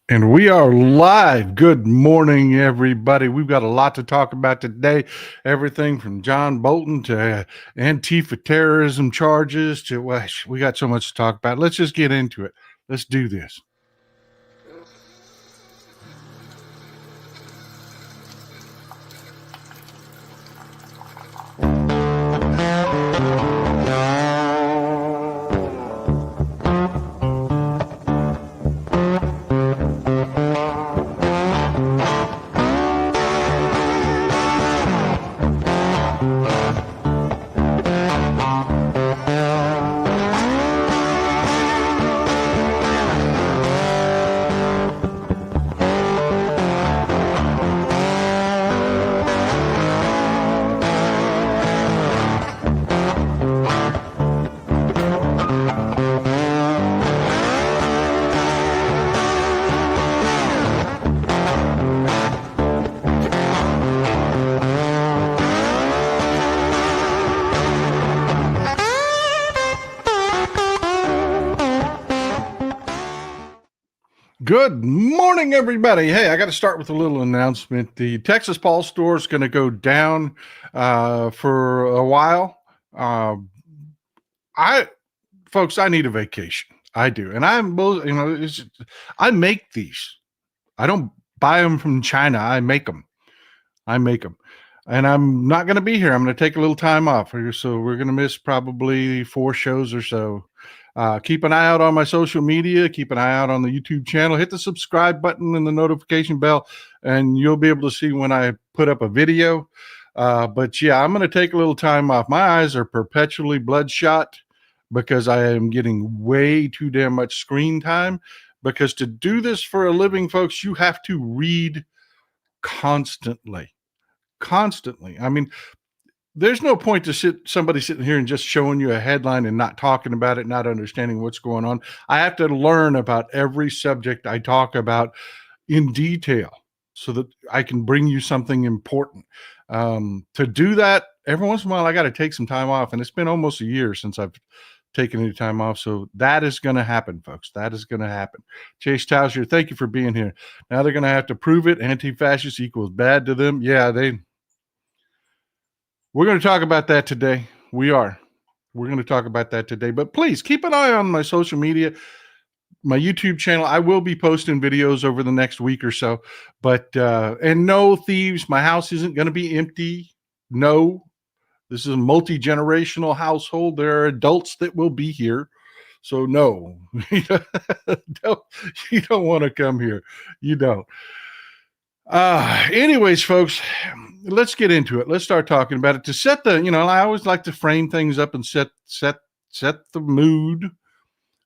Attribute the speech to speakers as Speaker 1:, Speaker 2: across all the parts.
Speaker 1: And we are live. Good morning, everybody. We've got a lot to talk about today. Everything from John Bolton to Antifa terrorism charges to, well, we got so much to talk about. Let's just get into it. Let's do this. Good morning, everybody. Hey, I got to start with a little announcement. The Texas Paul store is going to go down for a while. Folks, I need a vacation. I do, and I make these. I don't buy them from China. I make them. And I'm not going to be here. I'm going to take a little time off here, so we're going to miss probably 4 shows or so. Keep an eye out on my social media. Keep an eye out on the YouTube channel. Hit the subscribe button and the notification bell, and you'll be able to see when I put up a video. But yeah, I'm going to take a little time off. My eyes are perpetually bloodshot because I am getting way too damn much screen time. Because to do this for a living, folks, you have to read constantly. I mean, there's no point to somebody sitting here and just showing you a headline and not talking about it, not understanding what's going on. I have to learn about every subject I talk about in detail so that I can bring you something important. To do that, every once in a while, I got to take some time off, and it's been almost a year since I've taken any time off. So that is going to happen, folks. That is going to happen. Chase Towser, thank you for being here. Now they're going to have to prove it. Anti-fascist equals bad to them. Yeah, we're going to talk about that today. We're going to talk about that today. But please keep an eye on my social media, my YouTube channel. I will be posting videos over the next week or so. But and no thieves. My house isn't going to be empty. No, this is a multi-generational household. There are adults that will be here. So no, you don't want to come here. You don't. Anyways, folks, let's get into it. Let's start talking about it. To set the, I always like to frame things up and set the mood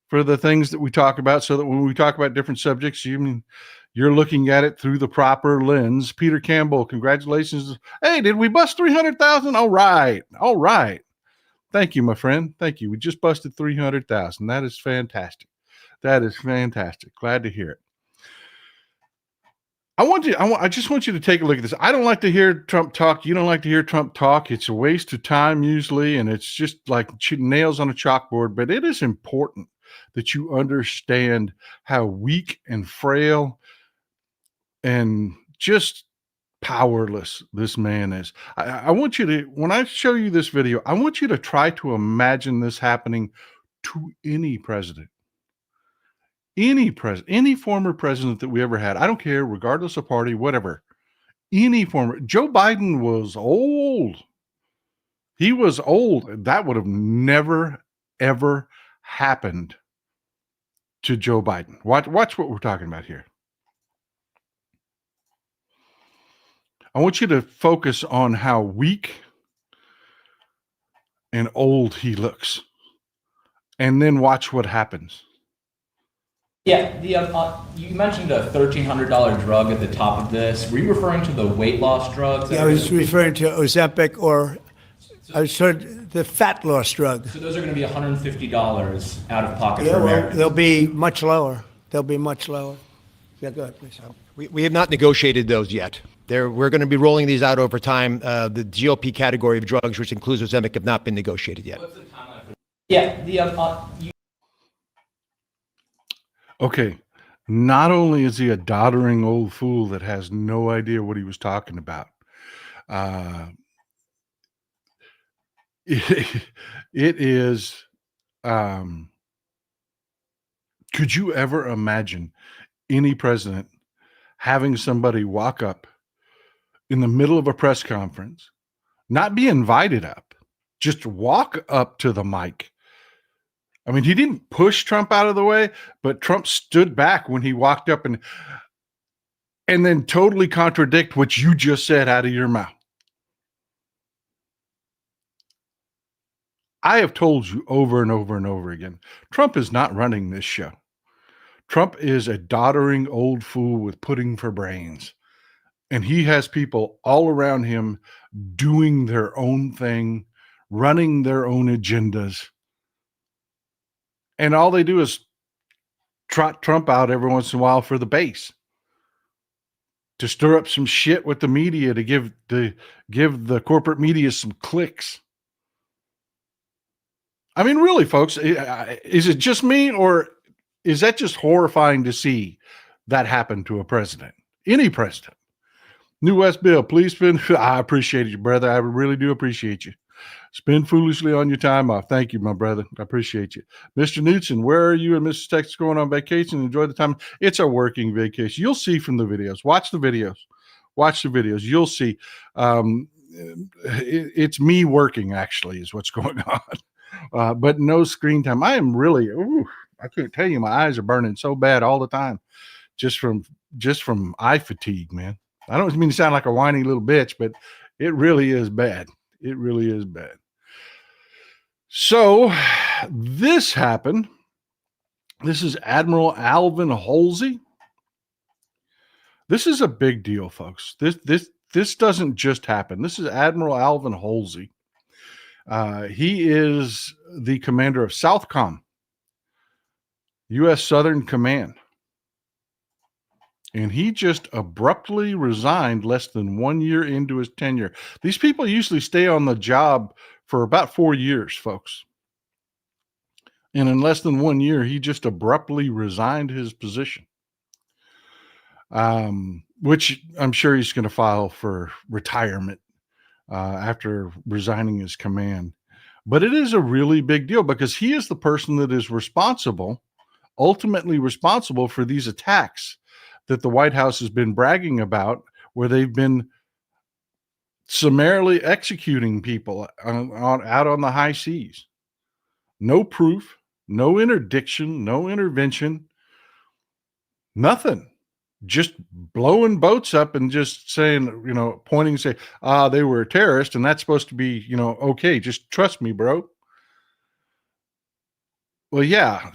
Speaker 1: for the things that we talk about, so that when we talk about different subjects, you're looking at it through the proper lens. Peter Campbell, congratulations. Hey, did we bust 300,000? All right. Thank you, my friend. Thank you. We just busted 300,000. That is fantastic. Glad to hear it. I just want you to take a look at this. I don't like to hear Trump talk. You don't like to hear Trump talk. It's a waste of time usually, and it's just like nails on a chalkboard. But it is important that you understand how weak and frail and just powerless this man is. I want you to, when I show you this video, I want you to try to imagine this happening to any president. Any former president that we ever had, I don't care, regardless of party, whatever. Joe Biden was old. He was old. That would have never, ever happened to Joe Biden. Watch what we're talking about here. I want you to focus on how weak and old he looks, and then watch what happens.
Speaker 2: Yeah, you mentioned a $1,300 drug at the top of this. Were you referring to the weight loss drugs?
Speaker 3: Yeah, I was referring to Ozempic, or I was heard the fat loss drug.
Speaker 2: So those are going to be $150 out of pocket
Speaker 3: Yeah,
Speaker 2: for
Speaker 3: well,
Speaker 2: Americans.
Speaker 3: they'll be much lower. Yeah, go ahead, please.
Speaker 4: We have not negotiated those yet. We're going to be rolling these out over time. The GOP category of drugs, which includes Ozempic, have not been negotiated yet.
Speaker 2: What's the timeline for? Yeah,
Speaker 1: Okay. Not only is he a doddering old fool that has no idea what he was talking about, uh, it is. Um, could you ever imagine any president having somebody walk up in the middle of a press conference, not be invited up, just walk up to the mic? I mean, he didn't push Trump out of the way, but Trump stood back when he walked up and then totally contradict what you just said out of your mouth. I have told you over and over and over again, Trump is not running this show. Trump is a doddering old fool with pudding for brains. And he has people all around him doing their own thing, running their own agendas. And all they do is trot Trump out every once in a while for the base, to stir up some shit with the media, to give the corporate media some clicks. I mean, really, folks, is it just me, or is that just horrifying to see that happen to a president? Any president. New West Bill, please spend. I appreciate you, brother. I really do appreciate you. Spend foolishly on your time off. Thank you, my brother. I appreciate you. Mr. Knudsen, where are you and Mrs. Texas going on vacation? Enjoy the time. It's a working vacation. You'll see from the videos. Watch the videos. Watch the videos. You'll see. It's me working, actually, is what's going on. But no screen time. I am really, I couldn't tell you, my eyes are burning so bad all the time, just from eye fatigue, man. I don't mean to sound like a whiny little bitch, but it really is bad. It really is bad. So this happened. This is Admiral Alvin Holsey. This is a big deal, folks. This doesn't just happen. This is Admiral Alvin Holsey. He is the commander of Southcom, U.S. Southern Command. And he just abruptly resigned less than 1 year into his tenure. These people usually stay on the job for about 4 years, folks. And in less than 1 year, he just abruptly resigned his position, which I'm sure he's going to file for retirement after resigning his command. But it is a really big deal because he is the person that is ultimately responsible for these attacks that the White House has been bragging about, where they've been summarily executing people out on the high seas. No proof, no interdiction, no intervention, nothing. Just blowing boats up and just saying, pointing, say, they were a terrorist, and that's supposed to be, okay, just trust me, bro. Well, yeah,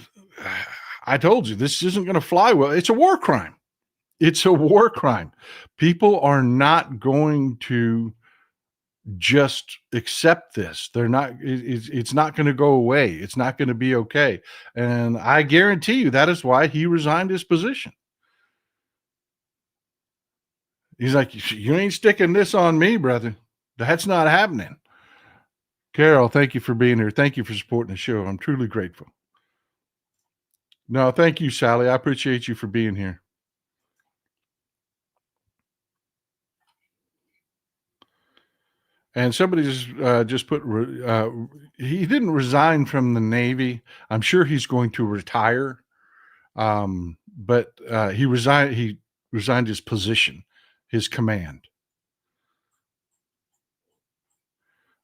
Speaker 1: I told you, this isn't going to fly well. It's a war crime. It's a war crime. People are not going to just accept this. They're not, it's not going to go away. It's not going to be okay. And I guarantee you that is why he resigned his position. He's like, you ain't sticking this on me, brother. That's not happening. Carol, thank you for being here. Thank you for supporting the show. I'm truly grateful. No, thank you, Sally. I appreciate you for being here. And somebody just put, he didn't resign from the Navy. I'm sure he's going to retire. But he resigned his position, his command.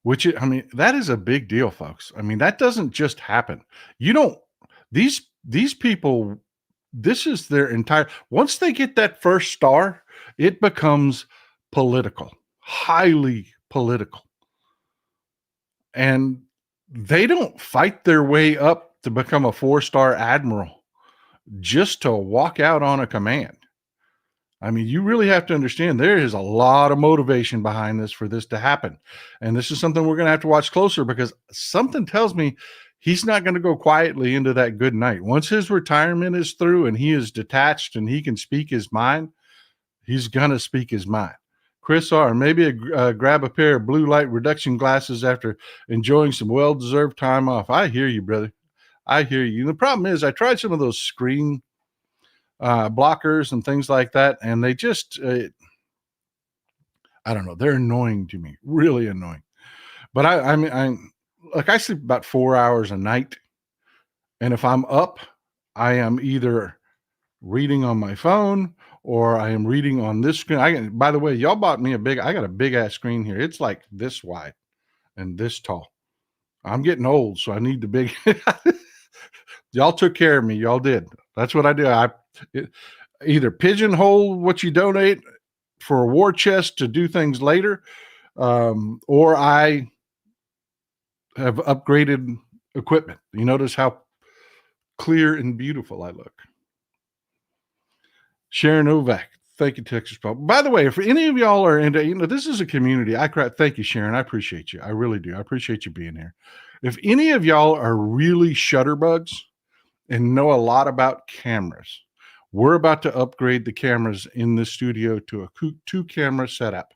Speaker 1: Which, that is a big deal, folks. That doesn't just happen. These people, this is their entire, once they get that first star, it becomes political, highly political. And they don't fight their way up to become a 4-star admiral just to walk out on a command. You really have to understand there is a lot of motivation behind this for this to happen. And this is something we're going to have to watch closer, because something tells me he's not going to go quietly into that good night. Once his retirement is through and he is detached and he can speak his mind, he's going to speak his mind. Chris R., maybe grab a pair of blue light reduction glasses after enjoying some well-deserved time off. I hear you, brother. I hear you. And the problem is I tried some of those screen blockers and things like that. And they just, I don't know, they're annoying to me, really annoying. But I mean, I sleep about 4 hours a night. And if I'm up, I am either reading on my phone or I am reading on this screen. By the way, y'all bought me I got a big ass screen here. It's like this wide and this tall. I'm getting old, so I need the big. Y'all took care of me. Y'all did. That's what I do. Either pigeonhole what you donate for a war chest to do things later, or I have upgraded equipment. You notice how clear and beautiful I look. Sharon Novak. Thank you, Texas Pub. By the way, if any of y'all are into, this is a community. Thank you, Sharon. I appreciate you. I really do. I appreciate you being here. If any of y'all are really shutterbugs and know a lot about cameras, we're about to upgrade the cameras in the studio to a 2-camera setup.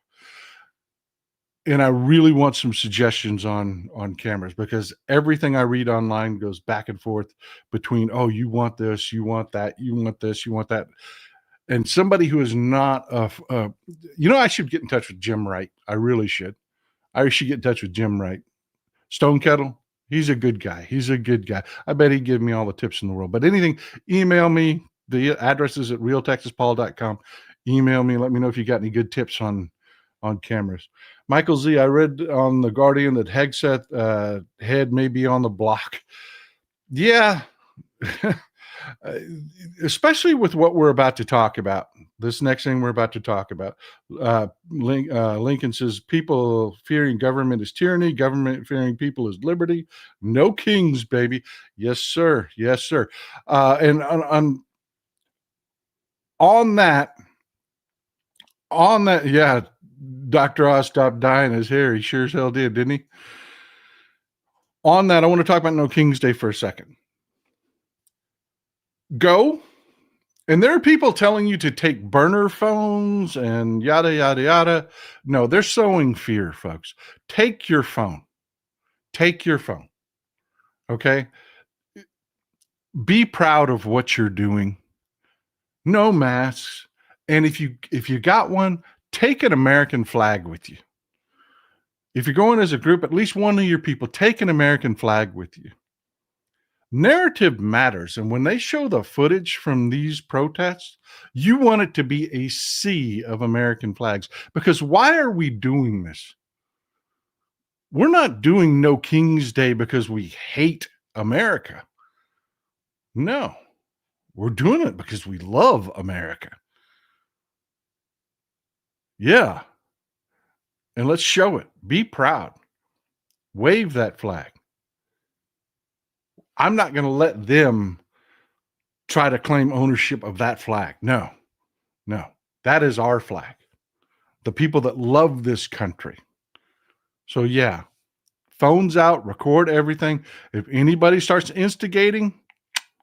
Speaker 1: And I really want some suggestions on cameras, because everything I read online goes back and forth between, oh, you want this, you want that, you want this, you want that. And somebody who is not I should get in touch with Jim Wright. I really should. I should get in touch with Jim Wright. Stone Kettle, he's a good guy. He's a good guy. I bet he'd give me all the tips in the world. But anything, email me. The address is at realtexaspaul.com. Email me. Let me know if you got any good tips on cameras. Michael Z, I read on The Guardian that Hegseth head may be on the block. Yeah. Especially with what we're about to talk about. This next thing we're about to talk about. Lincoln says, people fearing government is tyranny. Government fearing people is liberty. No kings, baby. Yes, sir. Yes, sir. And on that, yeah, Dr. Oz stopped dyeing his hair. He sure as hell did, didn't he? On that, I want to talk about No King's Day for a second. Go. And there are people telling you to take burner phones and yada, yada, yada. No, they're sowing fear, folks. Take your phone. Take your phone. Okay? Be proud of what you're doing. No masks. And if you got one, take an American flag with you. If you're going as a group, at least one of your people, take an American flag with you. Narrative matters. And when they show the footage from these protests, you want it to be a sea of American flags. Because why are we doing this? We're not doing No King's Day because we hate America. No, we're doing it because we love America. Yeah. And let's show it. Be proud. Wave that flag. I'm not going to let them try to claim ownership of that flag. No, that is our flag. The people that love this country. So yeah, phones out, record everything. If anybody starts instigating,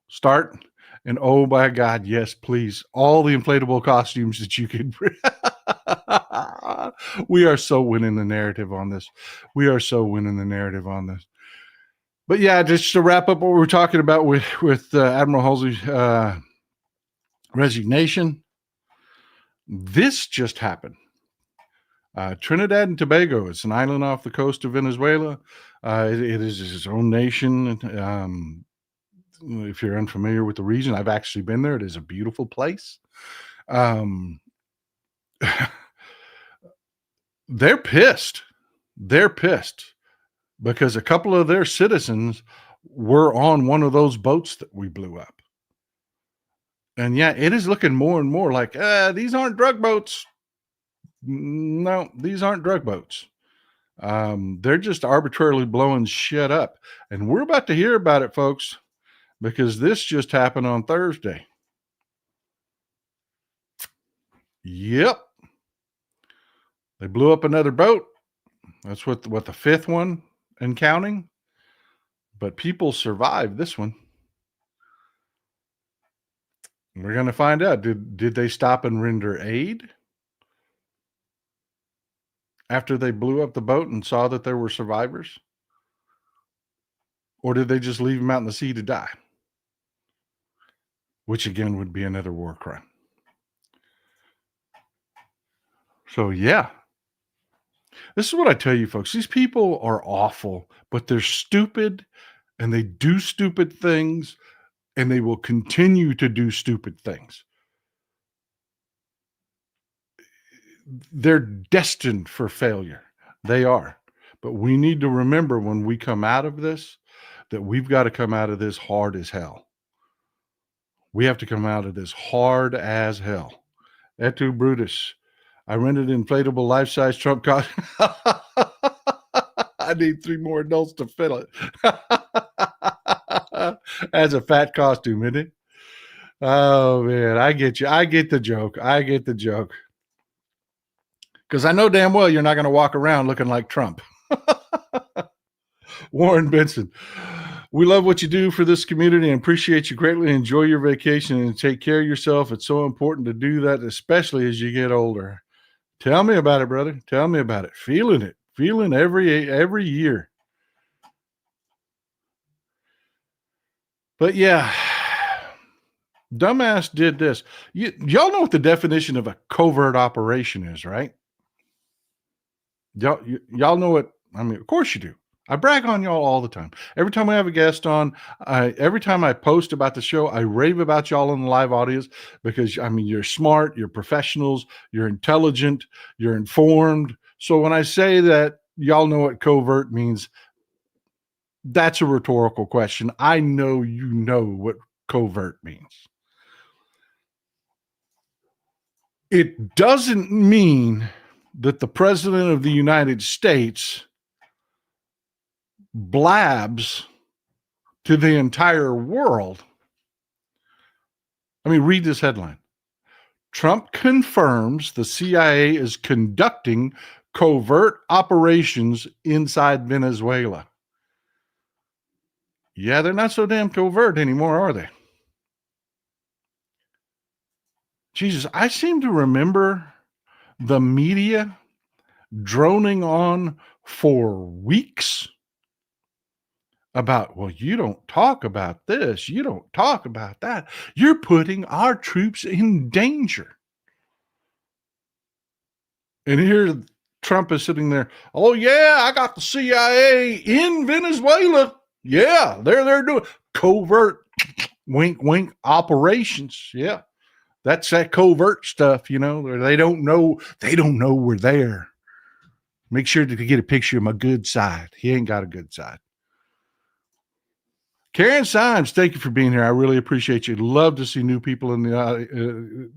Speaker 1: start. And oh my God, yes, please. All the inflatable costumes that you can bring. We are so winning the narrative on this. But yeah, just to wrap up what we were talking about with Admiral Holsey's resignation, this just happened. Trinidad and Tobago, it's an island off the coast of Venezuela. It is its own nation. If you're unfamiliar with the region, I've actually been there. It is a beautiful place. They're pissed. Because a couple of their citizens were on one of those boats that we blew up. And yeah, it is looking more and more like, these aren't drug boats. No, these aren't drug boats. They're just arbitrarily blowing shit up. And we're about to hear about it, folks, because this just happened on Thursday. Yep. They blew up another boat. That's what the fifth one and counting, but people survived this one. We're going to find out. Did they stop and render aid after they blew up the boat and saw that there were survivors? Or did they just leave them out in the sea to die? which again would be another war crime. So, yeah. This is what I tell you, folks. These people are awful, but they're stupid and they do stupid things and they will continue to do stupid things. They're destined for failure. They are. But we need to remember when we come out of this that we've got to come out of this hard as hell. We have to come out of this hard as hell. Et tu, Brutus. I rented inflatable life-size Trump costume. I need 3 more adults to fill it. That's a fat costume, isn't it? Oh, man, I get you. I get the joke. I get the joke. Because I know damn well you're not going to walk around looking like Trump. Warren Benson. We love what you do for this community and appreciate you greatly. Enjoy your vacation and take care of yourself. It's so important to do that, especially as you get older. Tell me about it, brother. Tell me about it. Feeling it. Feeling every year. But yeah, dumbass did this. Y'all know what the definition of a covert operation is, right? Y'all know what, I mean, of course you do. I brag on y'all all the time. Every time I have a guest on, every time I post about the show, I rave about y'all in the live audience because, I mean, you're smart, you're professionals, you're intelligent, you're informed. So when I say that y'all know what covert means, that's a rhetorical question. I know you know what covert means. It doesn't mean that the President of the United States blabs to the entire world. I mean, read this headline. Trump confirms the CIA is conducting covert operations inside Venezuela. Yeah, they're not so damn covert anymore, are they? Jesus, I seem to remember the media droning on for weeks about, well, you don't talk about this. You don't talk about that. You're putting our troops in danger. And here Trump is sitting there. Oh, yeah, I got the CIA in Venezuela. Yeah, they're doing covert, wink, wink operations. Yeah, that's that covert stuff, you know. They don't know we're there. Make sure to get a picture of my good side. He ain't got a good side. Karen Symes, thank you for being here. I really appreciate you. Love to see new people in the,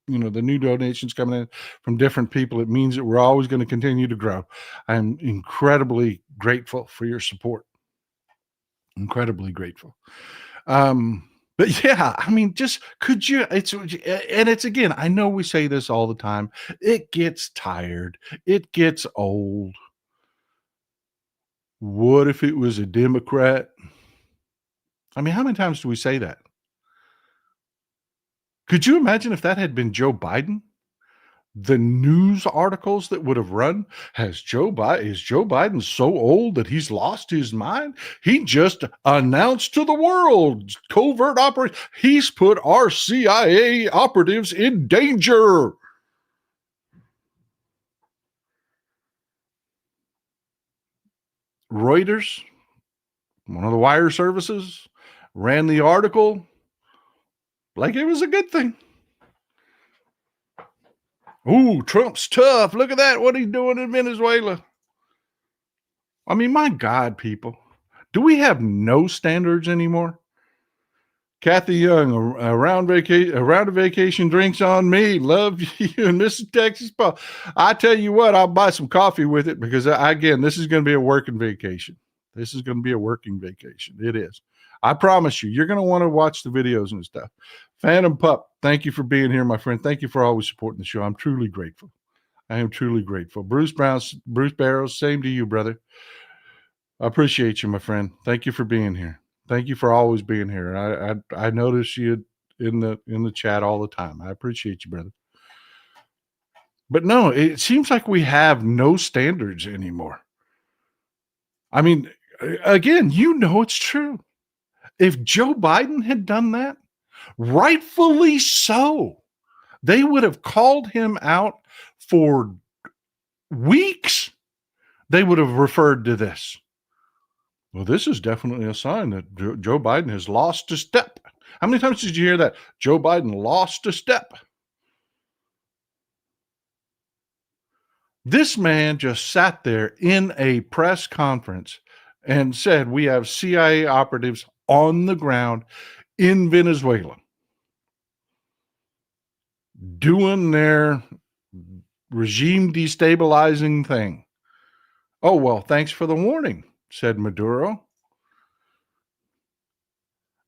Speaker 1: the new donations coming in from different people. It means that we're always going to continue to grow. I'm incredibly grateful for your support. Incredibly grateful. But yeah, I mean, just could you, it's again, I know we say this all the time. It gets tired. It gets old. What if it was a Democrat? I mean, how many times do we say that? Could you imagine if that had been Joe Biden? The news articles that would have run, is Joe Biden so old that he's lost his mind? He just announced to the world covert operation. He's put our CIA operatives in danger. Reuters, one of the wire services, ran the article like it was a good thing. Ooh, Trump's tough. Look at that. What he's doing in Venezuela. I mean, my God, people. Do we have no standards anymore? Kathy Young, a round of vacation drinks on me. Love you and Mrs. Texas Paul. I tell you what, I'll buy some coffee with it because, again, this is going to be a working vacation. This is going to be a working vacation. It is. I promise you, you're going to want to watch the videos and stuff. Phantom Pup, thank you for being here, my friend. Thank you for always supporting the show. I'm truly grateful. I am truly grateful. Bruce Barrows, same to you, brother. I appreciate you, my friend. Thank you for being here. Thank you for always being here. I notice you in the chat all the time. I appreciate you, brother. But no, it seems like we have no standards anymore. I mean, again, you know it's true. If Joe Biden had done that, Rightfully so. They would have called him out for weeks. They would have referred to this. Well, this is definitely a sign that Joe Biden has lost a step. How many times did you hear that? Joe Biden lost a step. This man just sat there in a press conference and said, we have CIA operatives on the ground in Venezuela doing their regime destabilizing thing. Oh, well, thanks for the warning, said Maduro.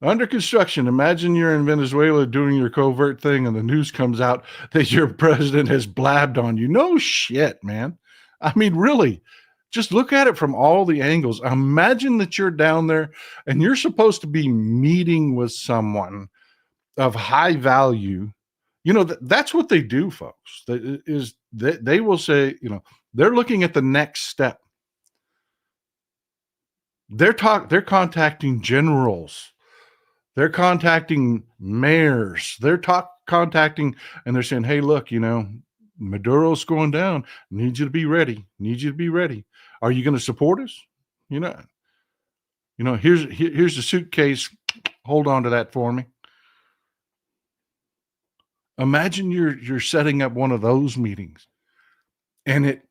Speaker 1: Under construction. Imagine you're in Venezuela doing your covert thing and the news comes out that your president has blabbed on you. No shit, man. I mean, really, just look at it from all the angles. Imagine that you're down there and you're supposed to be meeting with someone of high value. You know, that's what they do, folks. They will say, you know, they're looking at the next step. They're contacting generals. They're contacting mayors. They're contacting, and they're saying, hey, look, you know, Maduro's going down. Need you to be ready. Need you to be ready. Are you going to support us? You know, here's the suitcase. Hold on to that for me. Imagine you're setting up one of those meetings and it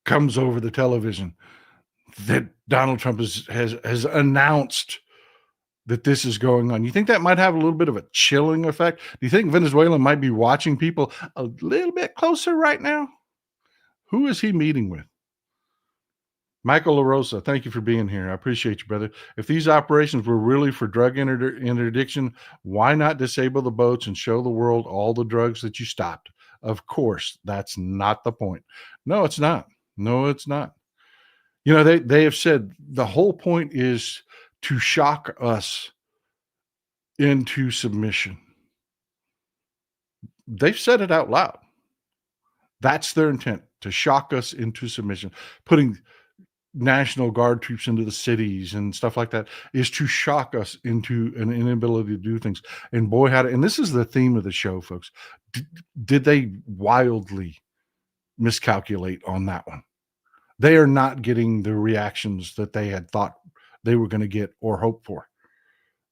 Speaker 1: comes over the television that Donald Trump has announced that this is going on. You think that might have a little bit of a chilling effect? Do you think Venezuela might be watching people a little bit closer right now? Who is he meeting with? Michael LaRosa, thank you for being here. I appreciate you, brother. If these operations were really for drug interdiction, why not disable the boats and show the world all the drugs that you stopped? Of course, that's not the point. No, it's not. No, it's not. You know, they have said the whole point is to shock us into submission. They've said it out loud. That's their intent, to shock us into submission. Putting National Guard troops into the cities and stuff like that is to shock us into an inability to do things. And boy, and this is the theme of the show, folks. Did they wildly miscalculate on that one? They are not getting the reactions that they had thought they were going to get or hope for.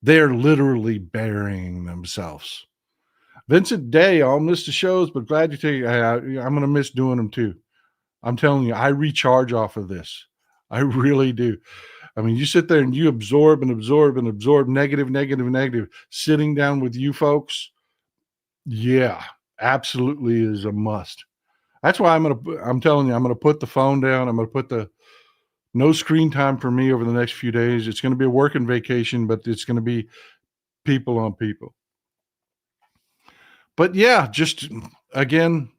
Speaker 1: They're literally burying themselves. Vincent Day, I'll miss the shows, but glad you take. I'm going to miss doing them too. I'm telling you, I recharge off of this. I really do. I mean, you sit there and you absorb and absorb and absorb negative. Sitting down with you folks, yeah, absolutely is a must. That's why I'm telling you, I'm going to put the phone down. I'm going to put the no screen time for me over the next few days. It's going to be a working vacation, but it's going to be people on people. But yeah, just again,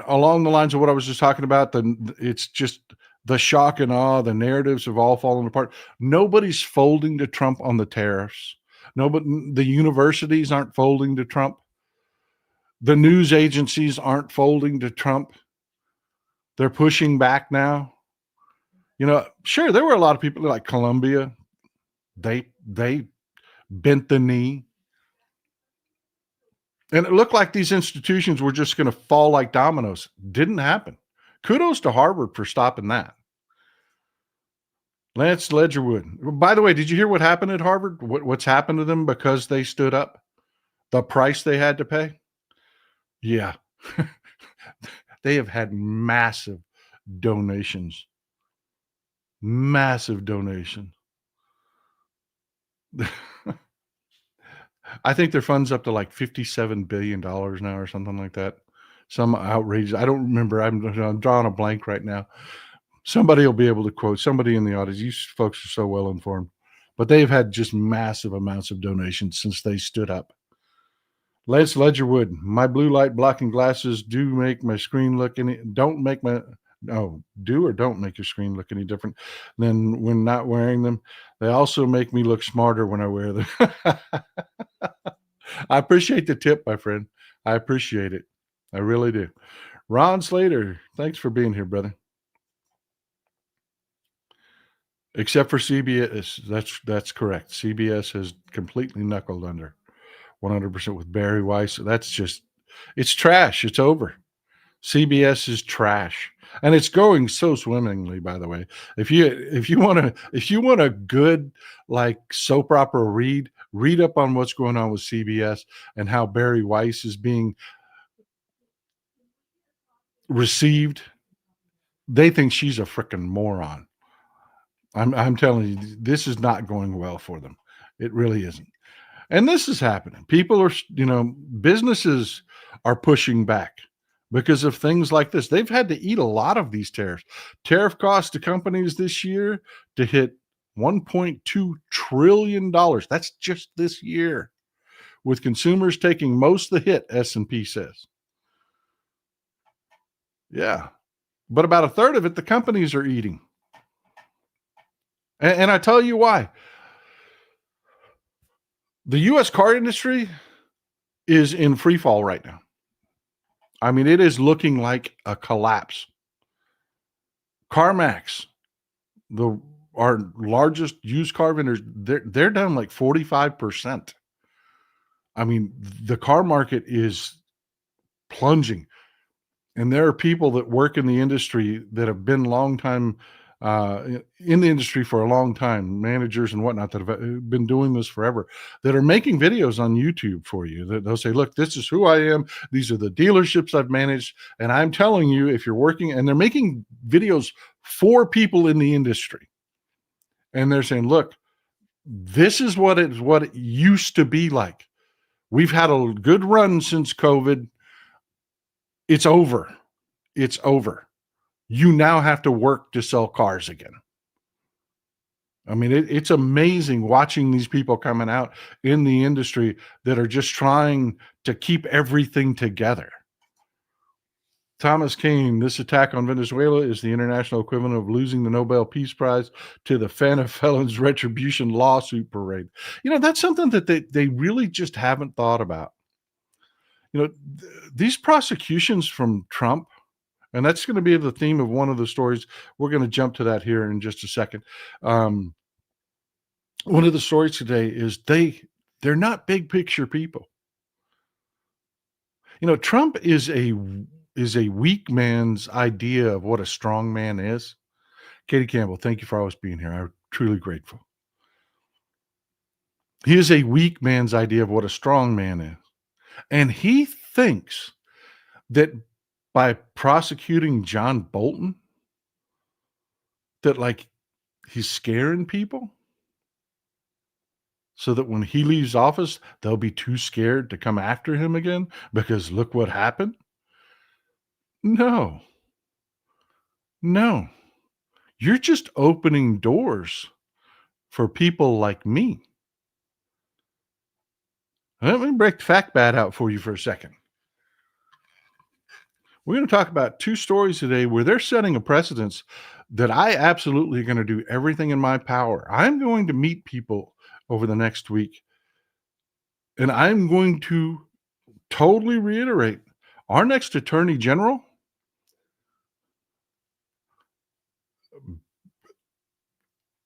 Speaker 1: along the lines of what I was just talking about, it's just the shock and awe. The narratives have all fallen apart. Nobody's folding to Trump on the tariffs. Nobody, the universities aren't folding to Trump. The news agencies aren't folding to Trump. They're pushing back now. You know, sure, there were a lot of people like Columbia. They bent the knee. And it looked like these institutions were just going to fall like dominoes. Didn't happen. Kudos to Harvard for stopping that. Lance Ledgerwood. By the way, did you hear what happened at Harvard? What's happened to them because they stood up? The price they had to pay? Yeah. They have had massive donations. Massive donation. I think their fund's up to like $57 billion now or something like that. Some outrageous. I don't remember. I'm drawing a blank right now. Somebody will be able to quote, somebody in the audience. You folks are so well informed. But they've had just massive amounts of donations since they stood up. Lance Ledgerwood, my blue light blocking glasses do make my screen look don't make your screen look any different than when not wearing them. They also make me look smarter when I wear them. I appreciate the tip, my friend. I appreciate it. I really do. Ron Slater, thanks for being here, brother. Except for CBS. That's correct. CBS has completely knuckled under. 100% with Barry Weiss. That's just, it's trash. It's over. CBS is trash, and it's going so swimmingly. By the way, if you want a good like soap opera read up on what's going on with CBS and how Barry Weiss is being received. They think she's a freaking moron. I'm telling you, this is not going well for them. It really isn't. And this is happening. People are, businesses are pushing back because of things like this. They've had to eat a lot of these tariffs. Tariff costs to companies this year to hit $1.2 trillion. That's just this year, with consumers taking most of the hit, S&P says. Yeah. But about a third of it, the companies are eating. And I tell you why. The U.S. car industry is in free fall right now. I mean, it is looking like a collapse. CarMax, our largest used car vendors, they're down like 45%. I mean, the car market is plunging. And there are people that work in the industry that have been long time in the industry for a long time, managers and whatnot that have been doing this forever, that are making videos on YouTube for you. They'll say, look, this is who I am. These are the dealerships I've managed. And I'm telling you, if you're working, and they're making videos for people in the industry. And they're saying, look, this is what it used to be like. We've had a good run since COVID. It's over. It's over. You now have to work to sell cars again. I mean, it's amazing watching these people coming out in the industry that are just trying to keep everything together. Thomas Keane, this attack on Venezuela is the international equivalent of losing the Nobel Peace Prize to the Venezuelan's retribution lawsuit parade. That's something that they really just haven't thought about. These prosecutions from Trump, and that's going to be the theme of one of the stories. We're going to jump to that here in just a second. One of the stories today is they're not big picture people. Trump is a weak man's idea of what a strong man is. Katie Campbell, thank you for always being here. I'm truly grateful. He is a weak man's idea of what a strong man is. And he thinks that by prosecuting John Bolton, that he's scaring people so that when he leaves office, they'll be too scared to come after him again because look what happened. No, you're just opening doors for people like me. Let me break the fact bat out for you for a second. We're going to talk about two stories today where they're setting a precedence that I absolutely are going to do everything in my power. I'm going to meet people over the next week, and I'm going to totally reiterate our next attorney general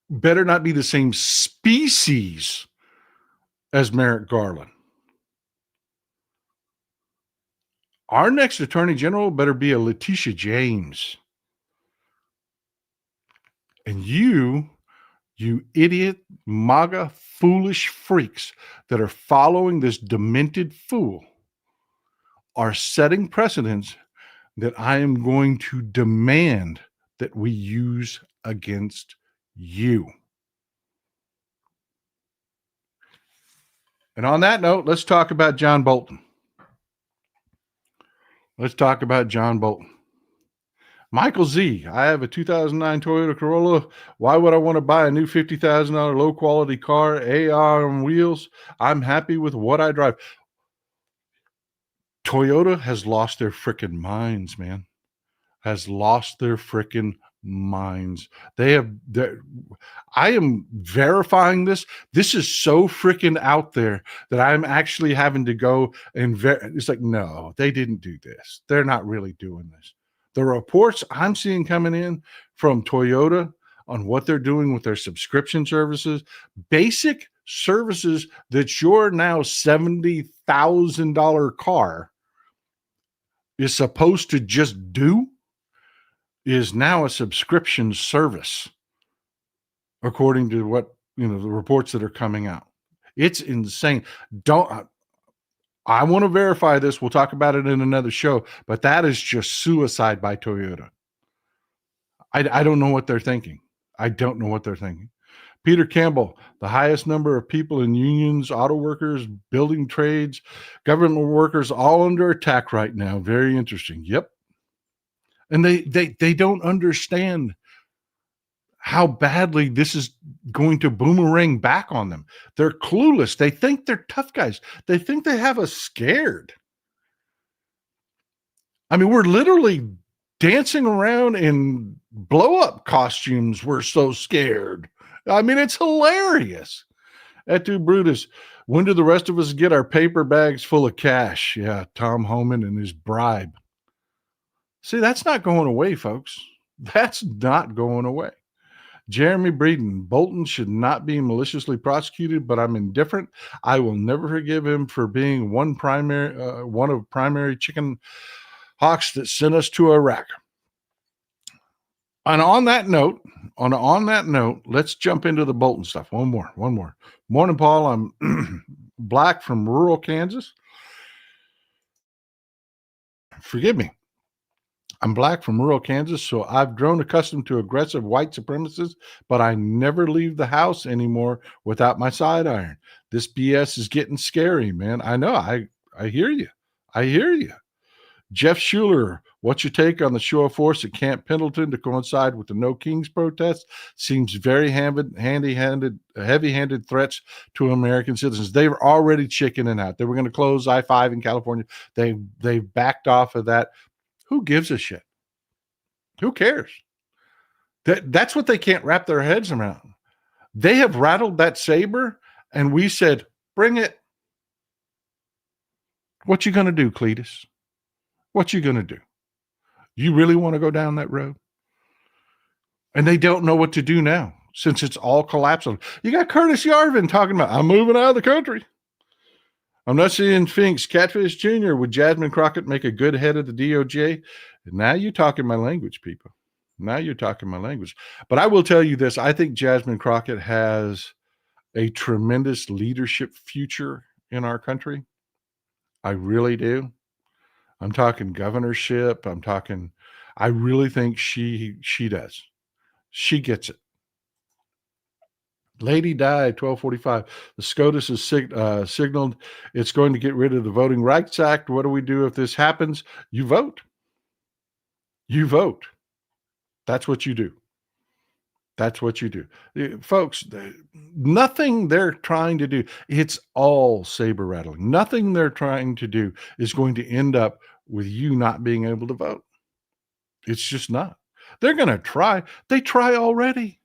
Speaker 1: better not be the same species as Merrick Garland. Our next attorney general better be a Letitia James. And you idiot, MAGA, foolish freaks that are following this demented fool are setting precedents that I am going to demand that we use against you. And on that note, let's talk about John Bolton. Michael Z, I have a 2009 Toyota Corolla. Why would I want to buy a new $50,000 low quality car, AR on wheels? I'm happy with what I drive. Toyota has lost their freaking minds, man. Has lost their freaking minds. I am verifying this. This is so freaking out there that I'm actually having to go and it's like, no, they didn't do this. They're not really doing this. The reports I'm seeing coming in from Toyota on what they're doing with their subscription services, basic services that your now $70,000 car is supposed to just do is now a subscription service, according to what, the reports that are coming out. It's insane. I want to verify this. We'll talk about it in another show, but that is just suicide by Toyota. I don't know what they're thinking. I don't know what they're thinking. Peter Campbell, the highest number of people in unions, auto workers, building trades, government workers, all under attack right now. Very interesting. Yep. And they don't understand how badly this is going to boomerang back on them. They're clueless. They think they're tough guys. They think they have us scared. I mean, we're literally dancing around in blow-up costumes. We're so scared. I mean, it's hilarious. Etu Brutus, when do the rest of us get our paper bags full of cash? Yeah, Tom Homan and his bribe. See, that's not going away, folks. That's not going away. Jeremy Breeden, Bolton should not be maliciously prosecuted, but I'm indifferent. I will never forgive him for being one of primary chicken hawks that sent us to Iraq. And on that note, let's jump into the Bolton stuff. One more. Morning, Paul. I'm Black from rural Kansas. Forgive me. I'm Black from rural Kansas, so I've grown accustomed to aggressive white supremacists, but I never leave the house anymore without my side iron. This BS is getting scary, man. I know. I hear you. Jeff Schuler, what's your take on the show of force at Camp Pendleton to coincide with the No Kings protest? Seems very heavy-handed threats to American citizens. They were already chickening out. They were going to close I-5 in California. They backed off of that. Who gives a shit? Who cares? That's what they can't wrap their heads around. They have rattled that saber, and we said, bring it. What you going to do, Cletus? What you going to do? You really want to go down that road? And they don't know what to do now, since it's all collapsing. You got Curtis Yarvin talking about, I'm moving out of the country. I'm not seeing Finks. Catfish Jr., would Jasmine Crockett make a good head of the DOJ? Now you're talking my language, people. Now you're talking my language. But I will tell you this. I think Jasmine Crockett has a tremendous leadership future in our country. I really do. I'm talking governorship. I really think she does. She gets it. Lady died, 1245. The SCOTUS has signaled it's going to get rid of the Voting Rights Act. What do we do if this happens? You vote. You vote. That's what you do. That's what you do. Folks, nothing they're trying to do, it's all saber rattling. Nothing they're trying to do is going to end up with you not being able to vote. It's just not. They're going to try. They try already.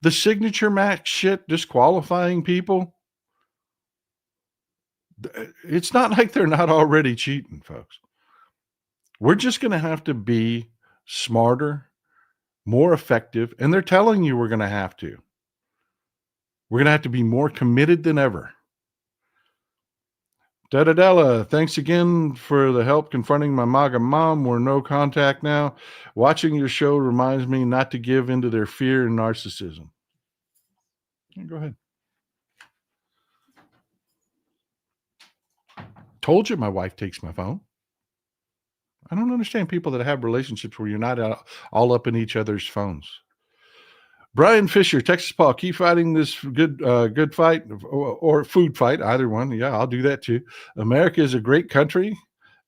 Speaker 1: The signature match shit, disqualifying people. It's not like they're not already cheating, folks. We're just going to have to be smarter, more effective, and they're telling you we're going to have to. We're going to have to be more committed than ever. Dadadella, thanks again for the help confronting my MAGA mom. We're no contact now. Watching your show reminds me not to give into their fear and narcissism. Go ahead. Told you my wife takes my phone. I don't understand people that have relationships where you're not all up in each other's phones. Brian Fisher, Texas Paul, keep fighting this good fight or food fight, either one. Yeah, I'll do that too. America is a great country.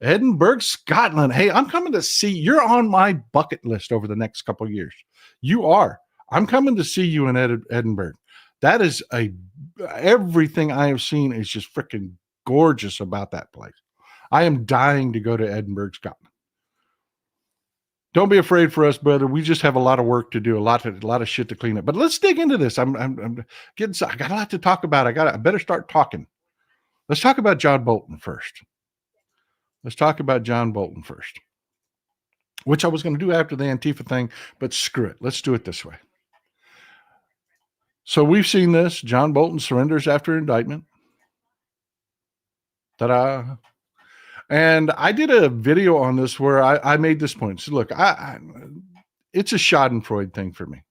Speaker 1: Edinburgh, Scotland. Hey, I'm coming to see. You're on my bucket list over the next couple of years. You are. I'm coming to see you in Edinburgh. That is everything I have seen is just freaking gorgeous about that place. I am dying to go to Edinburgh, Scotland. Don't be afraid for us, brother. We just have a lot of work to do, a lot of shit to clean up. But let's dig into this. I'm getting. I got a lot to talk about. I better start talking. Let's talk about John Bolton first. Which I was going to do after the Antifa thing, but screw it. Let's do it this way. So we've seen this. John Bolton surrenders after indictment. Ta-da. And I did a video on this where I made this point. So look, it's a Schadenfreude thing for me.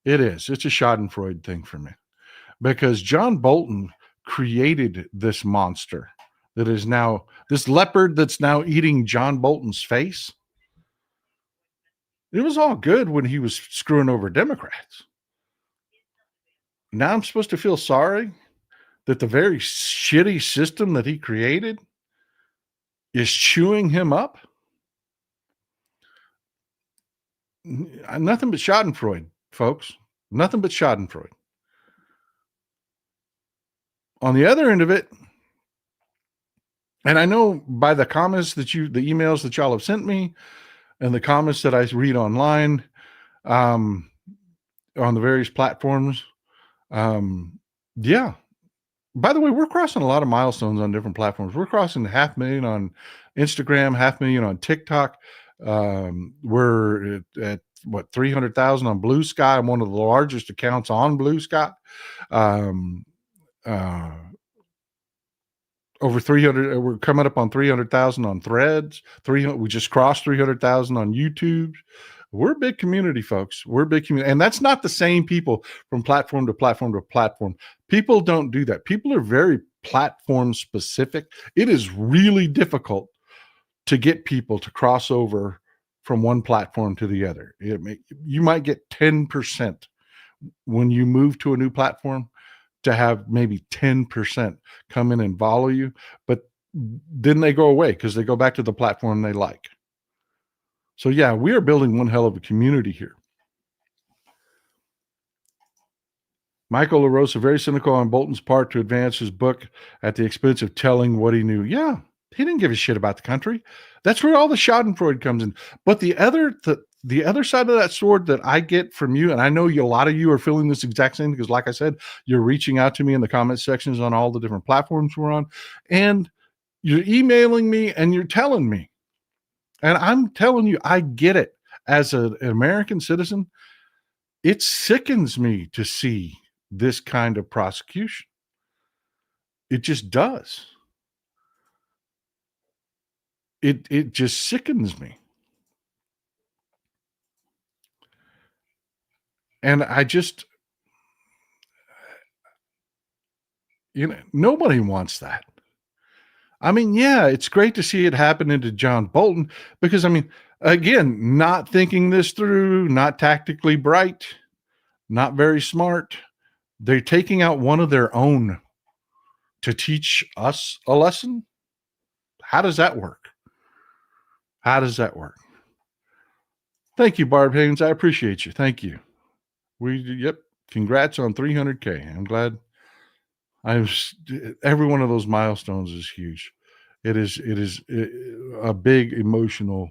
Speaker 1: It is. It's a Schadenfreude thing for me. Because John Bolton created this monster that is now, this leopard that's now eating John Bolton's face. It was all good when he was screwing over Democrats. Now I'm supposed to feel sorry that the very shitty system that he created is chewing him up? Nothing but Schadenfreude, folks. Nothing but Schadenfreude. On the other end of it, and I know by the comments that the emails that y'all have sent me and the comments that I read online on the various platforms, yeah. By the way, we're crossing a lot of milestones on different platforms. We're crossing 500,000 on Instagram, 500,000 on TikTok. We're at what, 300,000 on Blue Sky. I'm one of the largest accounts on Blue Sky. Over 300, we're coming up on 300,000 on Threads. We just crossed 300,000 on YouTube. We're a big community, folks. We're a big community. And that's not the same people from platform to platform to platform. People don't do that. People are very platform specific. It is really difficult to get people to cross over from one platform to the other. You might get 10% when you move to a new platform to have maybe 10% come in and follow you, but then they go away because they go back to the platform they like. So yeah, we are building one hell of a community here. Michael LaRosa, very cynical on Bolton's part to advance his book at the expense of telling what he knew. Yeah, he didn't give a shit about the country. That's where all the Schadenfreude comes in. But the other side of that sword that I get from you, and I know a lot of you are feeling this exact same, because like I said, you're reaching out to me in the comment sections on all the different platforms we're on, and you're emailing me and you're telling me. And I'm telling you, I get it. As an American citizen, it sickens me to see this kind of prosecution. It just does. It just sickens me. And I just, nobody wants that. I mean, yeah, it's great to see it happen to John Bolton because, I mean, again, not thinking this through, not tactically bright, not very smart. They're taking out one of their own to teach us a lesson. How does that work? How does that work? Thank you, Barb Haynes. I appreciate you. Thank you. Yep. Congrats on 300K. I'm glad. Every one of those milestones is huge. It is a big emotional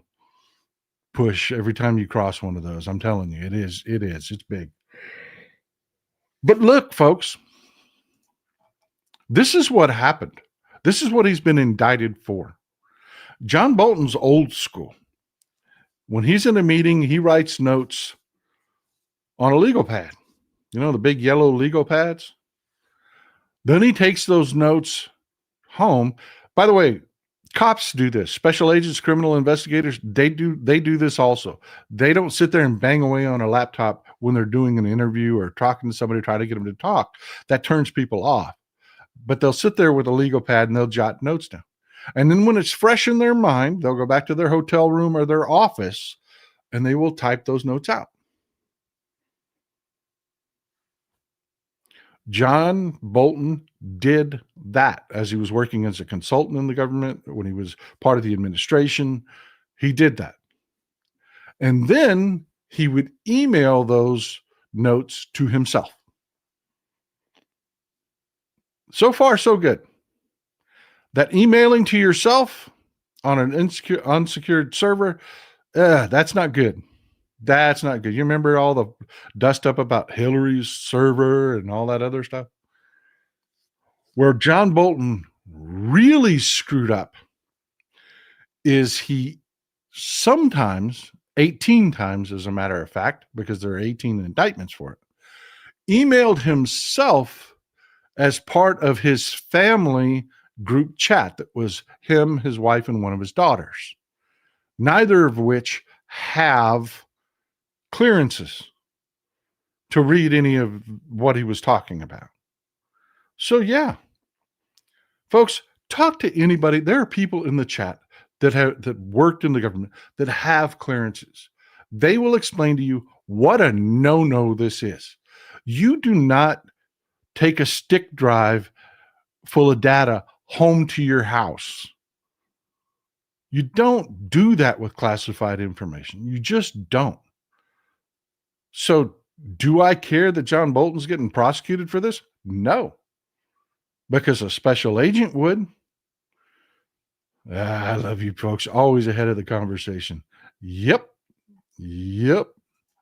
Speaker 1: push every time you cross one of those. I'm telling you, it is. It's big. But look, folks, this is what happened. This is what he's been indicted for. John Bolton's old school. When he's in a meeting, he writes notes on a legal pad. You know, the big yellow legal pads? Then he takes those notes home. By the way, cops do this. Special agents, criminal investigators, they do this also. They don't sit there and bang away on a laptop when they're doing an interview or talking to somebody, trying to get them to talk. That turns people off. But they'll sit there with a legal pad and they'll jot notes down. And then when it's fresh in their mind, they'll go back to their hotel room or their office and they will type those notes out. John Bolton did that as he was working as a consultant in the government, when he was part of the administration. He did that. And then he would email those notes to himself. So far, so good. That emailing to yourself on an unsecured server, that's not good. That's not good. You remember all the dust up about Hillary's server and all that other stuff? Where John Bolton really screwed up is he sometimes, 18 times as a matter of fact, because there are 18 indictments for it, emailed himself as part of his family group chat that was him, his wife, and one of his daughters, neither of which have clearances to read any of what he was talking about. So yeah, folks, talk to anybody. There are people in the chat that worked in the government that have clearances. They will explain to you what a no-no this is. You do not take a stick drive full of data home to your house. You don't do that with classified information. You just don't. So do I care that John Bolton's getting prosecuted for this? No. Because a special agent would. I love you folks. Always ahead of the conversation. Yep.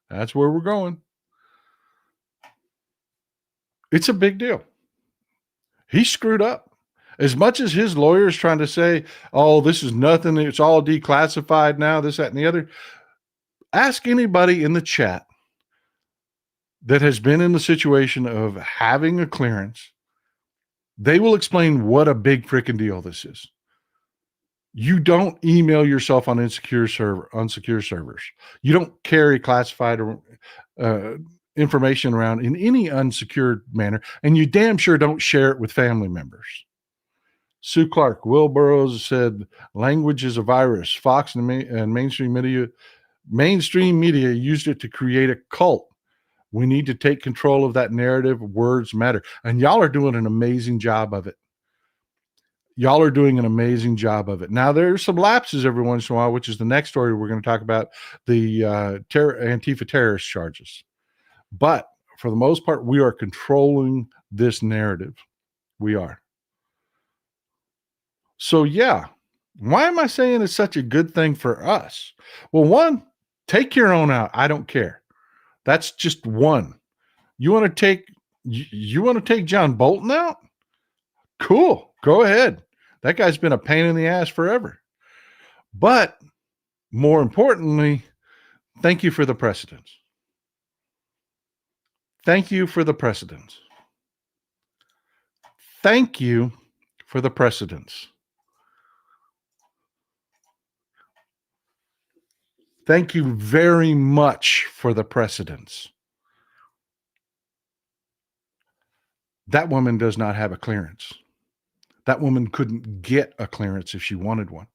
Speaker 1: That's where we're going. It's a big deal. He screwed up. As much as his lawyer is trying to say, oh, this is nothing, it's all declassified now, this, that, and the other. Ask anybody in the chat that has been in the situation of having a clearance. They will explain what a big freaking deal this is. You don't email yourself on unsecure servers. You don't carry classified information around in any unsecured manner, and you damn sure don't share it with family members. Sue Clark, Will Burrows said, language is a virus. Fox and mainstream media used it to create a cult. We need to take control of that narrative. Words matter. And y'all are doing an amazing job of it. Now, there's some lapses every once in a while, which is the next story we're going to talk about, the Antifa terrorist charges. But for the most part, we are controlling this narrative. We are. So, yeah, why am I saying it's such a good thing for us? Well, one, take your own out. I don't care. That's just one. You want to take John Bolton out? Cool. Go ahead. That guy's been a pain in the ass forever. But more importantly, thank you for the precedents. Thank you for the precedents. Thank you for the precedents. Thank you very much for the precedents. That woman does not have a clearance. That woman couldn't get a clearance if she wanted one.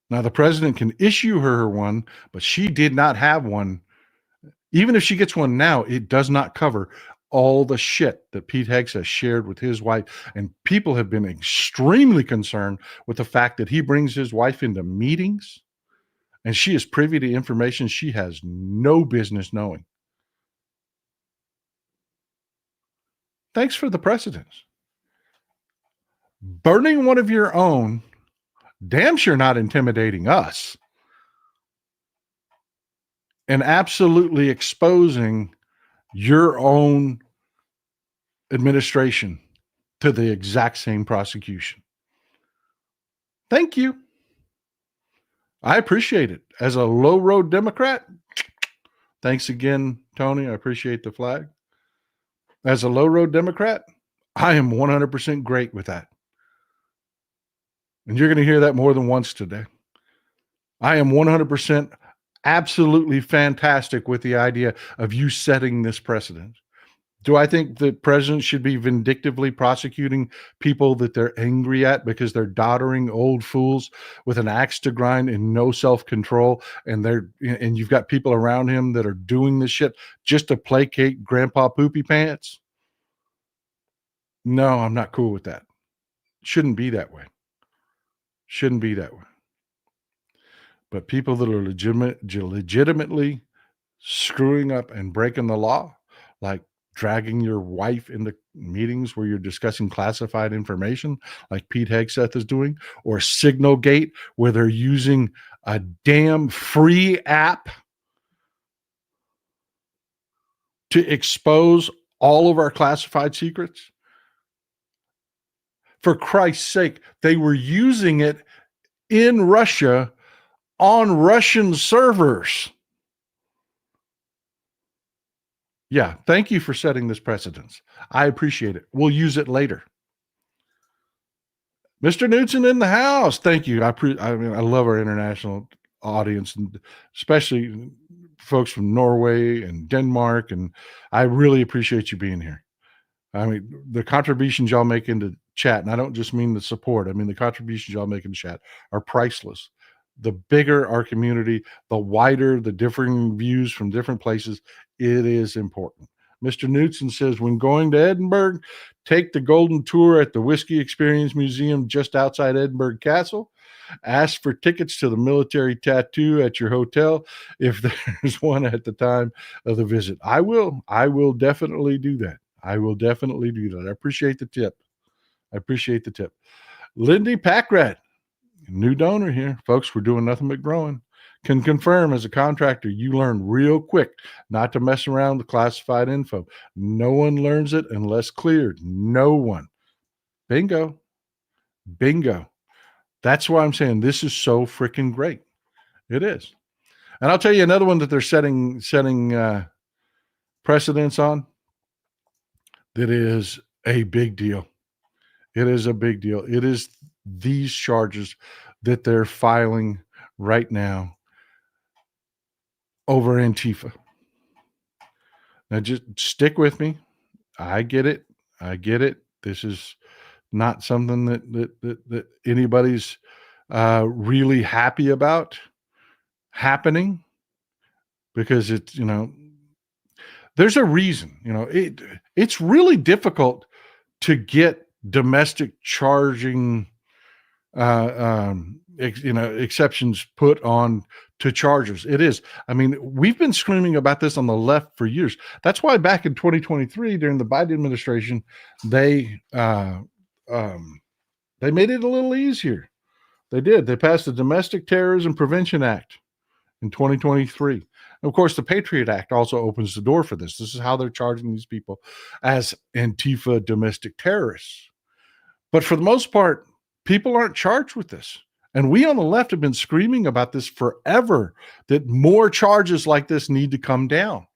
Speaker 1: Now, the president can issue her one, but she did not have one. Even if she gets one now, it does not cover all the shit that Pete Hegs has shared with his wife. And people have been extremely concerned with the fact that he brings his wife into meetings and she is privy to information she has no business knowing. Thanks for the precedents. Burning one of your own, damn sure not intimidating us. And absolutely exposing your own administration to the exact same prosecution. Thank you. I appreciate it. As a low road Democrat, thanks again, Tony. I appreciate the flag. As a low road Democrat, I am 100% great with that. And you're going to hear that more than once today. I am 100% absolutely fantastic with the idea of you setting this precedent. Do I think the president should be vindictively prosecuting people that they're angry at because they're doddering old fools with an axe to grind and no self-control, and you've got people around him that are doing this shit just to placate Grandpa Poopy Pants? No, I'm not cool with that. Shouldn't be that way. Shouldn't be that way. But people that are legitimately screwing up and breaking the law, like dragging your wife into meetings where you're discussing classified information, like Pete Hegseth is doing, or Signalgate, where they're using a damn free app to expose all of our classified secrets. For Christ's sake, they were using it in Russia on Russian servers. Yeah, thank you for setting this precedence. I appreciate it. We'll use it later. Mr. Knudsen in the house. Thank you. I mean, I love our international audience, and especially folks from Norway and Denmark. And I really appreciate you being here. I mean, the contributions y'all make into chat, and I don't just mean the support. I mean, the contributions y'all make in chat are priceless. The bigger our community, the wider the differing views from different places, it is important. Mr. Knudsen says, when going to Edinburgh, take the golden tour at the Whiskey Experience Museum just outside Edinburgh Castle. Ask for tickets to the military tattoo at your hotel if there's one at the time of the visit. I will definitely do that. I will definitely do that. I appreciate the tip. Lindy Packrat, new donor here. Folks, we're doing nothing but growing. Can confirm as a contractor, you learn real quick not to mess around with classified info. No one learns it unless cleared. No one. Bingo. That's why I'm saying this is so freaking great. It is. And I'll tell you another one that they're setting precedence on that is a big deal. It is a big deal. It is these charges that they're filing right now over Antifa. Now just stick with me. I get it. This is not something that anybody's really happy about happening, because it's, there's a reason. It's really difficult to get domestic charging exceptions put on to chargers. It is. I mean, we've been screaming about this on the left for years. That's why back in 2023, during the Biden administration, they made it a little easier. They did. They passed the Domestic Terrorism Prevention Act in 2023. Of course, the Patriot Act also opens the door for this. This is how they're charging these people as Antifa domestic terrorists. But for the most part, people aren't charged with this. And we on the left have been screaming about this forever, that more charges like this need to come down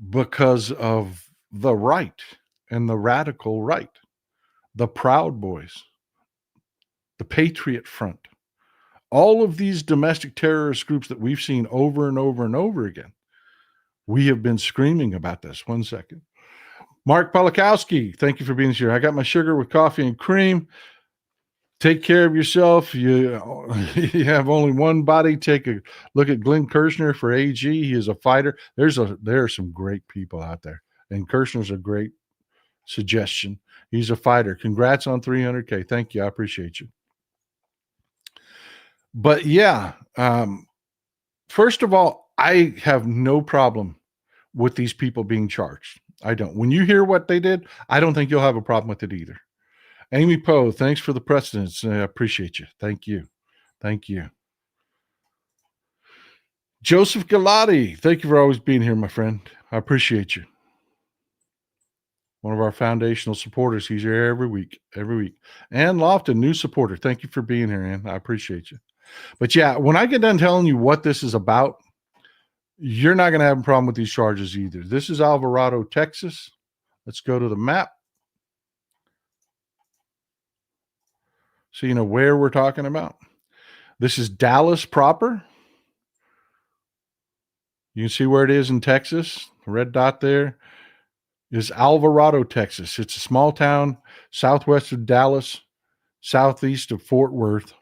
Speaker 1: because of the right and the radical right, the Proud Boys, the Patriot Front, all of these domestic terrorist groups that we've seen over and over and over again. We have been screaming about this. One second. Mark Polakowski, thank you for being here. I got my sugar with coffee and cream. Take care of yourself. You have only one body. Take a look at Glenn Kirshner for AG. He is a fighter. There are some great people out there, and Kirshner's a great suggestion. He's a fighter. Congrats on 300K. Thank you. I appreciate you. But yeah, first of all, I have no problem with these people being charged. I don't. When you hear what they did, I don't think you'll have a problem with it either. Amy Poe, thanks for the precedence. I appreciate you. Thank you. Joseph Galati, thank you for always being here, my friend. I appreciate you. One of our foundational supporters. He's here every week. Ann Lofton, new supporter. Thank you for being here, Ann. I appreciate you. But yeah, when I get done telling you what this is about, you're not going to have a problem with these charges either. This is Alvarado, Texas. Let's go to the map. So you know where we're talking about. This is Dallas proper. You can see where it is in Texas. The red dot there is Alvarado, Texas. It's a small town southwest of Dallas, southeast of Fort Worth.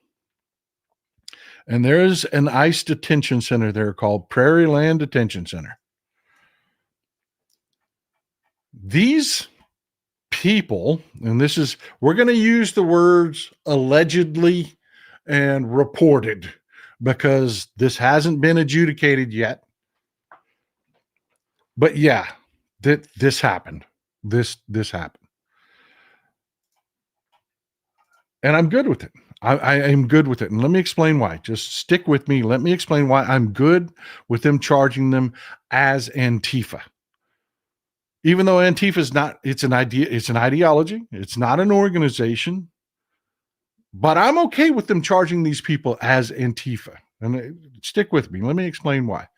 Speaker 1: And there is an ICE detention center there called Prairieland Detention Center. These people, and we're going to use the words allegedly and reported because this hasn't been adjudicated yet. But yeah, this happened. This happened. And I'm good with it. I am good with it. And let me explain why. Just stick with me. Let me explain why I'm good with them charging them as Antifa. Even though Antifa is not, it's an ideology. It's not an organization. But I'm okay with them charging these people as Antifa. And stick with me. Let me explain why.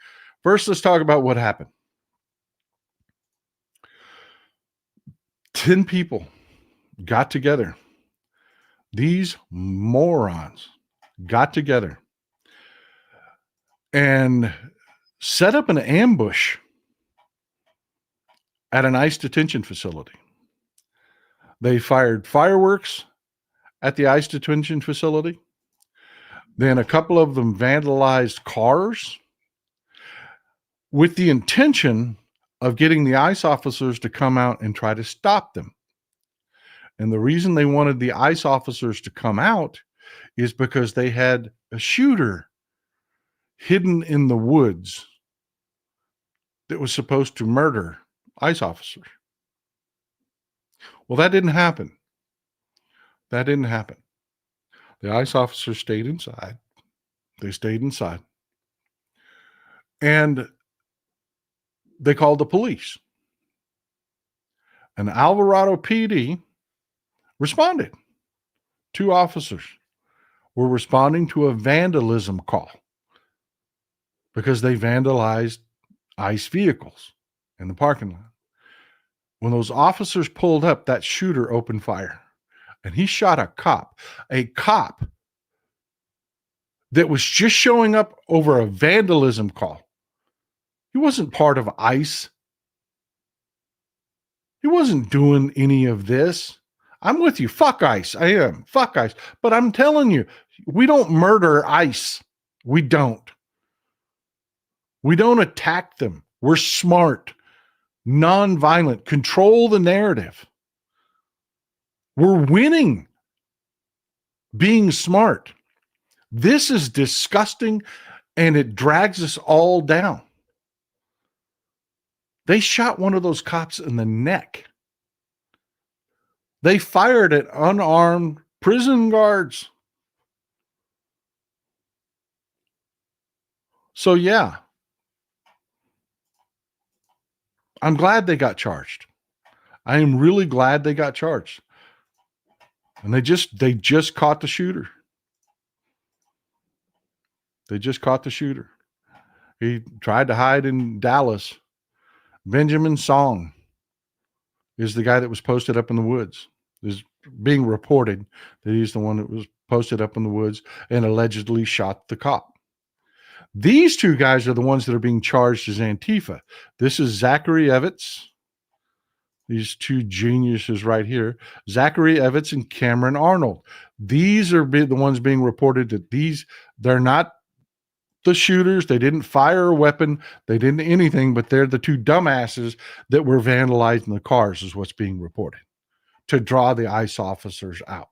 Speaker 1: First, let's talk about what happened. 10 people got together. These morons got together and set up an ambush at an ICE detention facility. They fired fireworks at the ICE detention facility. Then a couple of them vandalized cars with the intention of getting the ICE officers to come out and try to stop them. And the reason they wanted the ICE officers to come out is because they had a shooter hidden in the woods that was supposed to murder ICE officers. Well, that didn't happen. That didn't happen. The ICE officers stayed inside. They stayed inside. And they called the police. And Alvarado PD responded. 2 officers were responding to a vandalism call because they vandalized ICE vehicles in the parking lot. When those officers pulled up, that shooter opened fire and he shot a cop that was just showing up over a vandalism call. He wasn't part of ICE. He wasn't doing any of this. I'm with you. Fuck ICE. I am. Fuck ICE. But I'm telling you, we don't murder ICE. We don't. We don't attack them. We're smart, nonviolent, control the narrative. We're winning being smart. This is disgusting and it drags us all down. They shot one of those cops in the neck. They fired at unarmed prison guards. So, yeah, I'm glad they got charged. I am really glad they got charged. And they just caught the shooter. They just caught the shooter. He tried to hide in Dallas. Benjamin Song is the guy that was posted up in the woods. There's being reported that he's the one that was posted up in the woods and allegedly shot the cop. These 2 guys are the ones that are being charged as Antifa. This is Zachary Evans. These 2 geniuses right here, Zachary Evans and Cameron Arnold. These are the ones being reported that they're not the shooters. They didn't fire a weapon. They didn't anything, but they're the 2 dumbasses that were vandalizing the cars is what's being reported to draw the ICE officers out.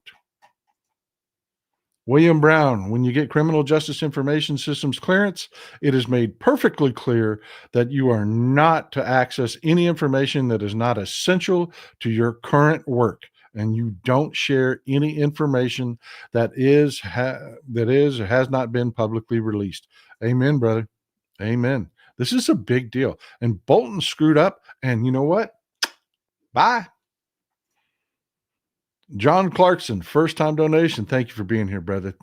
Speaker 1: William Brown, when you get criminal justice information systems clearance, it is made perfectly clear that you are not to access any information that is not essential to your current work, and you don't share any information that has not been publicly released. Amen, brother. Amen. This is a big deal. And Bolton screwed up, and you know what? Bye. John Clarkson, first-time donation. Thank you for being here, brother.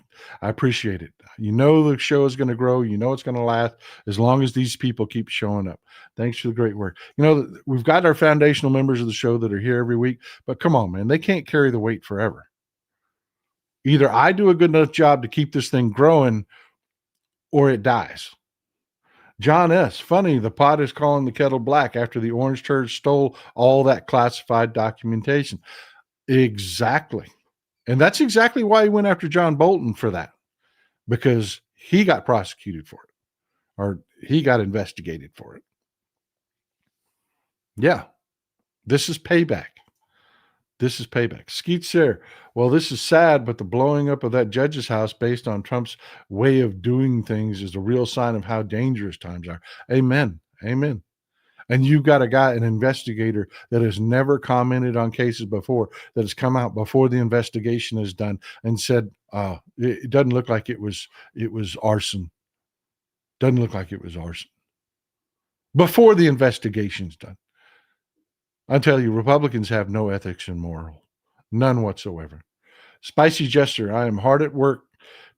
Speaker 1: I appreciate it. You know the show is going to grow. You know it's going to last as long as these people keep showing up. Thanks for the great work. You know, we've got our foundational members of the show that are here every week, but come on, man. They can't carry the weight forever. Either I do a good enough job to keep this thing growing or it dies. John S., funny, the pot is calling the kettle black after the orange turd stole all that classified documentation. Exactly. And that's exactly why he went after John Bolton for that, because he got prosecuted for it, or he got investigated for it. Yeah. This is payback. This is payback. Skeet's there. Well, this is sad, but the blowing up of that judge's house based on Trump's way of doing things is a real sign of how dangerous times are. Amen. Amen. And you've got an investigator that has never commented on cases before, that has come out before the investigation is done and said, it doesn't look like it was arson. Doesn't look like it was arson. Before the investigation's done. I tell you, Republicans have no ethics and moral. None whatsoever. Spicy Jester, I am hard at work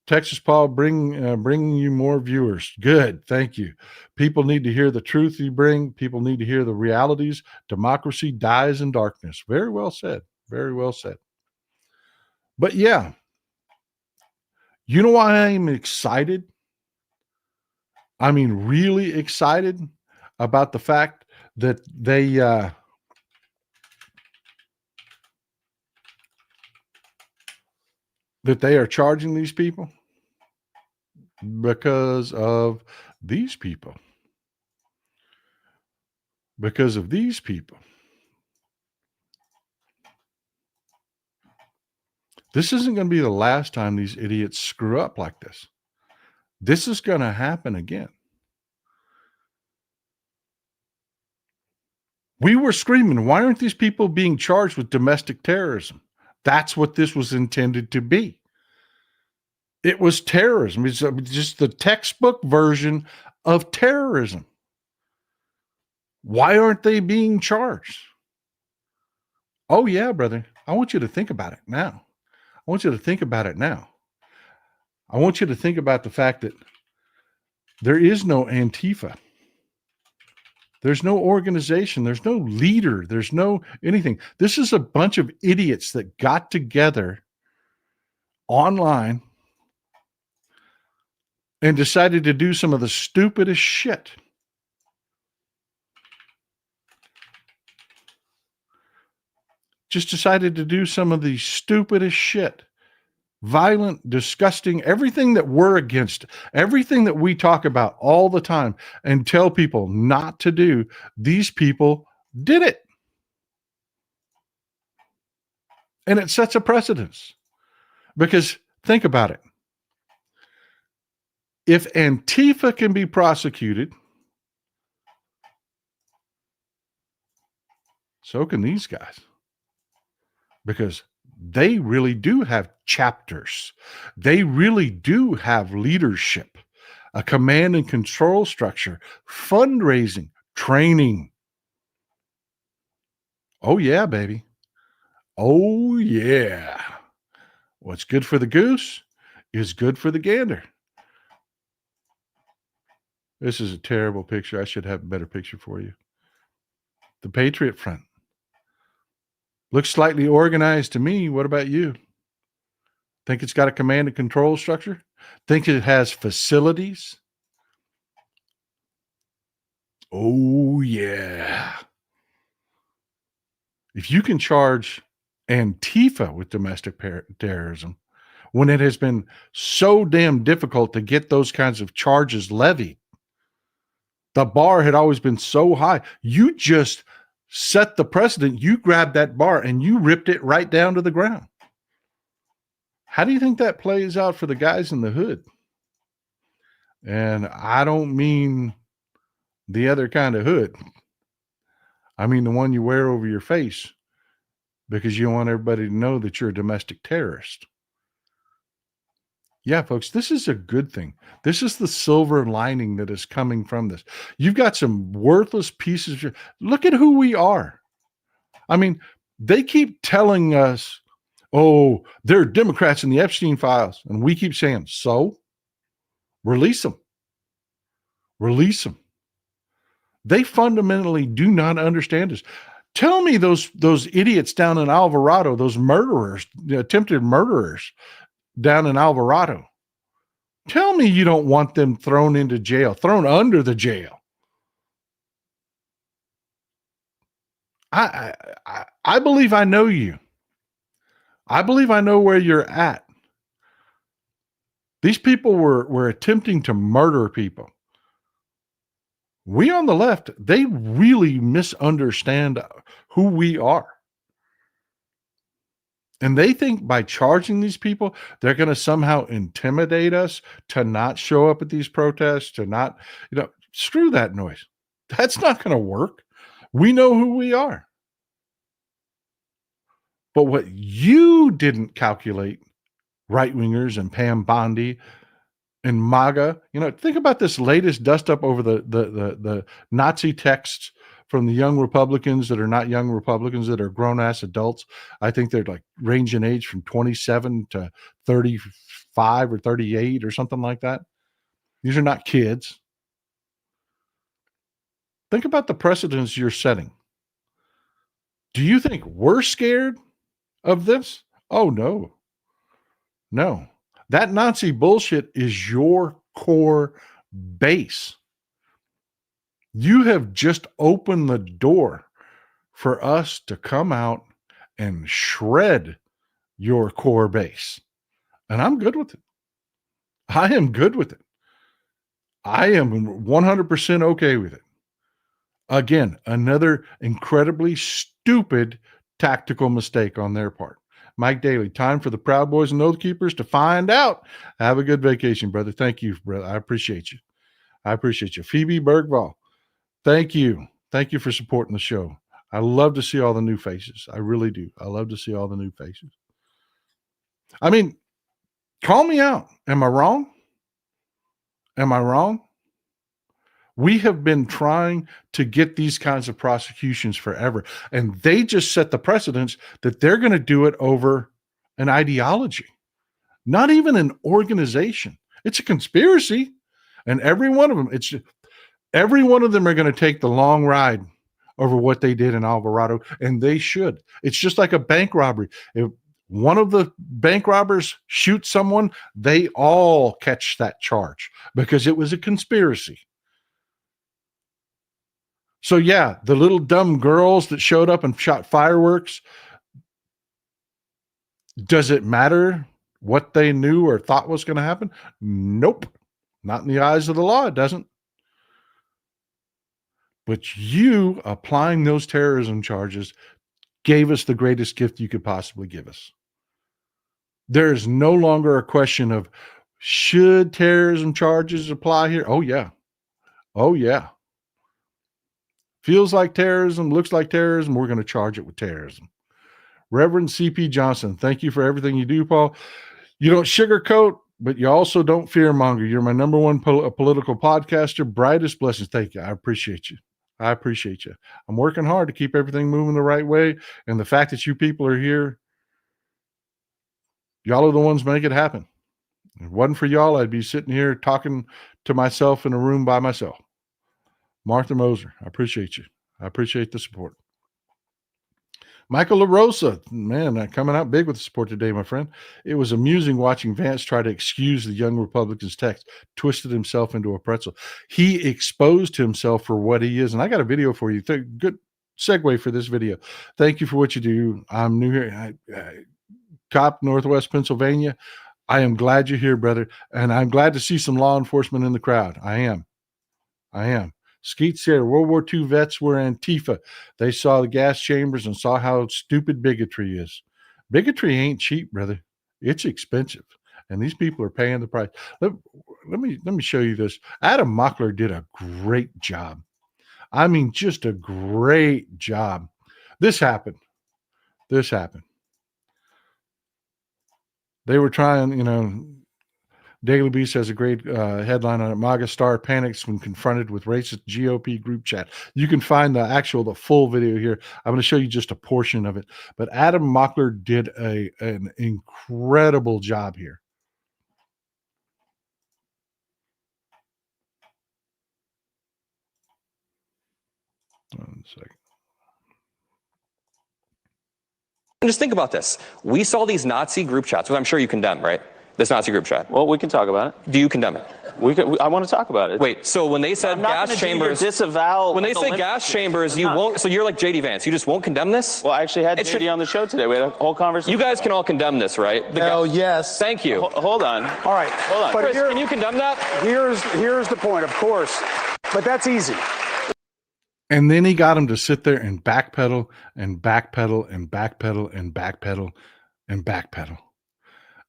Speaker 1: Texas Paul, bringing you more viewers. Good, thank you. People need to hear the truth you bring. People need to hear the realities. Democracy dies in darkness. Very well said. Very well said. But yeah, you know why I'm excited? I mean, really excited about the fact that they are charging these people, because of these people. Because of these people. This isn't going to be the last time these idiots screw up like this. This is going to happen again. We were screaming, why aren't these people being charged with domestic terrorism? That's what this was intended to be. It was terrorism. It's just the textbook version of terrorism. Why aren't they being charged? Oh, yeah, brother. I want you to think about it now. I want you to think about it now. I want you to think about the fact that there is no Antifa. There's no organization. There's no leader. There's no anything. This is a bunch of idiots that got together online and decided to do some of the stupidest shit. Just decided to do some of the stupidest shit. Violent, disgusting, everything that we're against, everything that we talk about all the time and tell people not to do, these people did it. And it sets a precedence. Because think about it. If Antifa can be prosecuted, so can these guys. Because they really do have chapters. They really do have leadership, a command and control structure, fundraising, training. Oh, yeah, baby. Oh, yeah. What's good for the goose is good for the gander. This is a terrible picture. I should have a better picture for you. The Patriot Front. Looks slightly organized to me. What about you? Think it's got a command and control structure? Think it has facilities? Oh, yeah. If you can charge Antifa with domestic terrorism, when it has been so damn difficult to get those kinds of charges levied, the bar had always been so high. You just set the precedent. You grabbed that bar and you ripped it right down to the ground. How do you think that plays out for the guys in the hood? And I don't mean the other kind of hood. I mean the one you wear over your face because you want everybody to know that you're a domestic terrorist. Yeah, folks, this is a good thing. This is the silver lining that is coming from this. You've got some worthless pieces. Look at who we are. I mean, they keep telling us, oh, they're Democrats in the Epstein files. And we keep saying, so? Release them. Release them. They fundamentally do not understand us. Tell me those idiots down in Alvarado, those murderers, attempted murderers, down in Alvarado. Tell me you don't want them thrown into jail, thrown under the jail. I believe I know you. I believe I know where you're at. These people were attempting to murder people. We on the left, they really misunderstand who we are. And they think by charging these people, they're going to somehow intimidate us to not show up at these protests, to not, screw that noise. That's not going to work. We know who we are. But what you didn't calculate, right-wingers and Pam Bondi and MAGA, think about this latest dust up over the Nazi texts from the young Republicans that are not young Republicans, that are grown-ass adults. I think they're like range in age from 27 to 35 or 38 or something like that. These are not kids. Think about the precedents you're setting. Do you think we're scared of this? Oh, no. No. That Nazi bullshit is your core base. You have just opened the door for us to come out and shred your core base. And I'm good with it. I am good with it. I am 100% okay with it. Again, another incredibly stupid tactical mistake on their part. Mike Daly, time for the Proud Boys and Oath Keepers to find out. Have a good vacation, brother. Thank you, brother. I appreciate you. I appreciate you. Phoebe Bergvall, thank you. Thank you for supporting the show. I love to see all the new faces. I really do. I love to see all the new faces. I mean, call me out. Am I wrong? Am I wrong? We have been trying to get these kinds of prosecutions forever, and they just set the precedence that they're going to do it over an ideology, not even an organization. It's a conspiracy, and every one of them are going to take the long ride over what they did in Alvarado, and they should. It's just like a bank robbery. If one of the bank robbers shoots someone, they all catch that charge because it was a conspiracy. So yeah, the little dumb girls that showed up and shot fireworks, does it matter what they knew or thought was going to happen? Nope. Not in the eyes of the law, it doesn't. But you applying those terrorism charges gave us the greatest gift you could possibly give us. There is no longer a question of should terrorism charges apply here? Oh, yeah. Oh, yeah. Feels like terrorism, looks like terrorism, we're going to charge it with terrorism. Reverend C.P. Johnson, thank you for everything you do, Paul. You don't sugarcoat, but you also don't fearmonger. You're my number one political podcaster. Brightest blessings. Thank you. I appreciate you. I appreciate you. I'm working hard to keep everything moving the right way. And the fact that you people are here, y'all are the ones make it happen. If it wasn't for y'all, I'd be sitting here talking to myself in a room by myself. Martha Moser, I appreciate you. I appreciate the support. Michael LaRosa, man, coming out big with the support today, my friend. It was amusing watching Vance try to excuse the young Republicans' text, twisted himself into a pretzel. He exposed himself for what he is. And I got a video for you. Good segue for this video. Thank you for what you do. I'm new here. Cop, Northwest Pennsylvania. I am glad you're here, brother. And I'm glad to see some law enforcement in the crowd. I am. Skeet said World War II vets were Antifa. They saw the gas chambers and saw how stupid bigotry is. Bigotry ain't cheap, brother. It's expensive. And these people are paying the price. Let me show you this. Adam Mockler did a great job. I mean, just a great job. This happened. They were trying, Daily Beast has a great headline on it. MAGA star panics when confronted with racist GOP group chat. You can find the full video here. I'm going to show you just a portion of it. But Adam Mockler did an incredible job here. One second.
Speaker 5: And just think about this. We saw these Nazi group chats, which I'm sure you condemn, right? This Nazi group chat.
Speaker 6: Well, we can talk about it.
Speaker 5: Do you condemn it?
Speaker 6: I want to talk about it.
Speaker 5: Wait, so when they said gas chambers,
Speaker 6: disavow.
Speaker 5: when they say gas chambers, you won't. So you're like JD Vance. You just won't condemn this?
Speaker 6: Well, I actually had JD on the show today. We had a whole conversation.
Speaker 5: You guys can all condemn this, right?
Speaker 7: Hell yes.
Speaker 5: Thank you.
Speaker 6: Hold on.
Speaker 7: All right.
Speaker 6: Hold on.
Speaker 7: But
Speaker 5: Chris, can you condemn that?
Speaker 7: here's the point, of course. But that's easy.
Speaker 1: And then he got him to sit there and backpedal and backpedal and backpedal and backpedal and backpedal.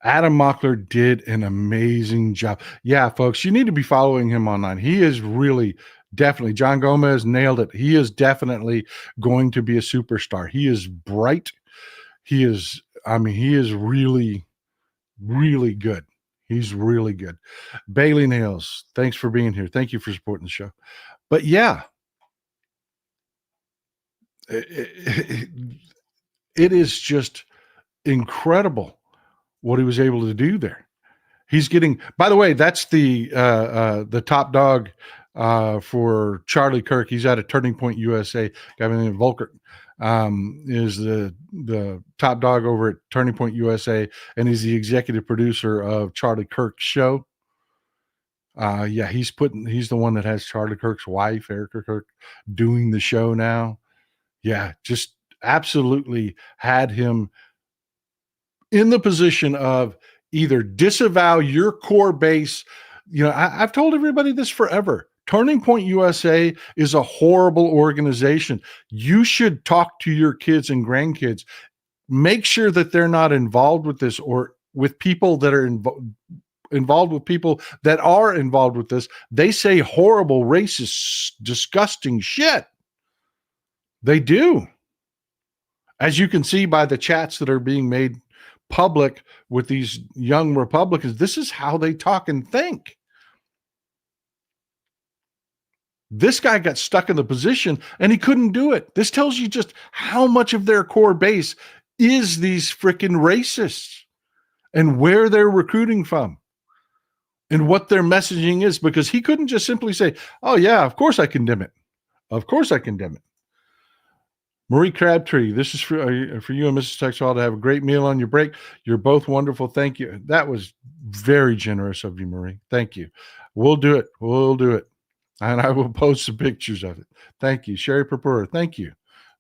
Speaker 1: Adam Mockler did an amazing job. Yeah, folks, you need to be following him online. He is really, definitely, John Gomez nailed it. He is definitely going to be a superstar. He is bright. He is really, really good. He's really good. Bailey Nails, thanks for being here. Thank you for supporting the show. But yeah, it is just incredible what he was able to do there. He's getting, by the way, that's the top dog for Charlie Kirk. He's out of Turning Point USA. Guy named Volker is the top dog over at Turning Point USA, and he's the executive producer of Charlie Kirk's show. Yeah, he's the one that has Charlie Kirk's wife, Erica Kirk, doing the show now. Yeah, just absolutely had him in the position of either disavow your core base. You know, I've told everybody this forever. Turning Point USA is a horrible organization. You should talk to your kids and grandkids. Make sure that they're not involved with this, or with people that are involved with people that are involved with this. They say horrible, racist, disgusting shit. They do. As you can see by the chats that are being made public with these young Republicans, this is how they talk and think. This guy got stuck in the position and he couldn't do it. This tells you just how much of their core base is these freaking racists, and where they're recruiting from and what their messaging is, because he couldn't just simply say, oh yeah, of course I condemn it. Of course I condemn it. Marie Crabtree, this is for you and Mrs. Texwell to have a great meal on your break. You're both wonderful. Thank you. That was very generous of you, Marie. Thank you. We'll do it. We'll do it. And I will post some pictures of it. Thank you. Sherry Purpura, thank you.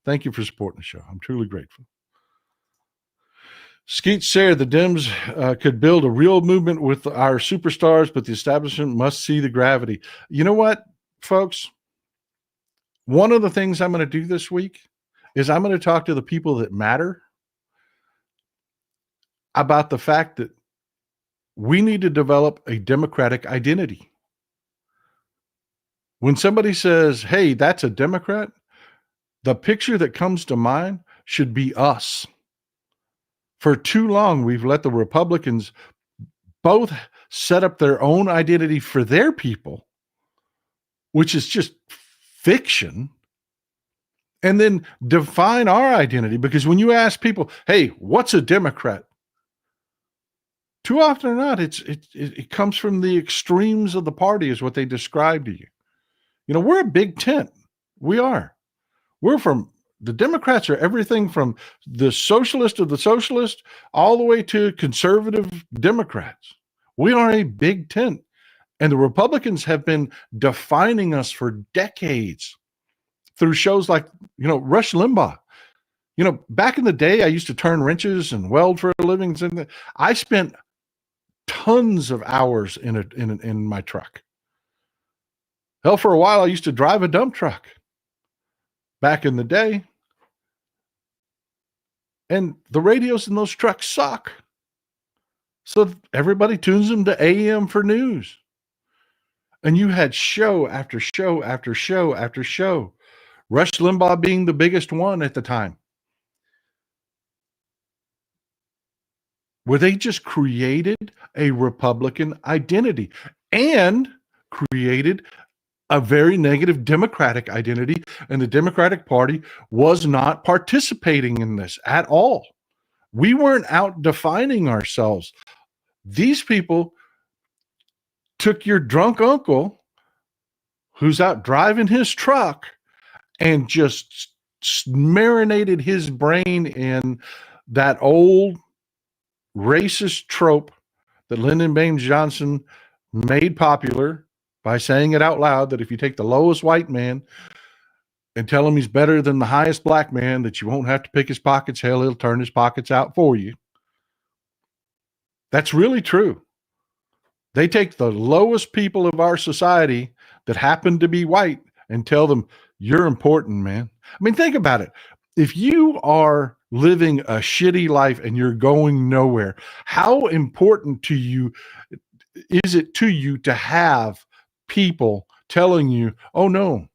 Speaker 1: Thank you for supporting the show. I'm truly grateful. Skeet Sayre, the Dems could build a real movement with our superstars, but the establishment must see the gravity. You know what, folks? One of the things I'm going to do this week is I'm going to talk to the people that matter about the fact that we need to develop a democratic identity. When somebody says, hey, that's a Democrat, the picture that comes to mind should be us. For too long, we've let the Republicans both set up their own identity for their people, which is just fiction, and then define our identity. Because when you ask people, hey, what's a Democrat? Too often or not, it comes from the extremes of the party is what they describe to you. You know, we're a big tent. We are. The Democrats are everything from the socialist of the socialist all the way to conservative Democrats. We are a big tent. And the Republicans have been defining us for decades through shows like, you know, Rush Limbaugh. You know, back in the day, I used to turn wrenches and weld for a living. I spent tons of hours in my truck. Hell, for a while, I used to drive a dump truck back in the day. And the radios in those trucks suck. So everybody tunes them to AM for news. And you had show after show after show after show. Rush Limbaugh being the biggest one at the time, where they just created a Republican identity and created a very negative Democratic identity, and the Democratic Party was not participating in this at all. We weren't out defining ourselves. These people took your drunk uncle who's out driving his truck and just marinated his brain in that old racist trope that Lyndon Baines Johnson made popular by saying it out loud, that if you take the lowest white man and tell him he's better than the highest black man, that you won't have to pick his pockets. Hell, he'll turn his pockets out for you. That's really true. They take the lowest people of our society that happen to be white and tell them, you're important, man. I mean, think about it. If you are living a shitty life and you're going nowhere, how important to you is it to you to have people telling you, oh no,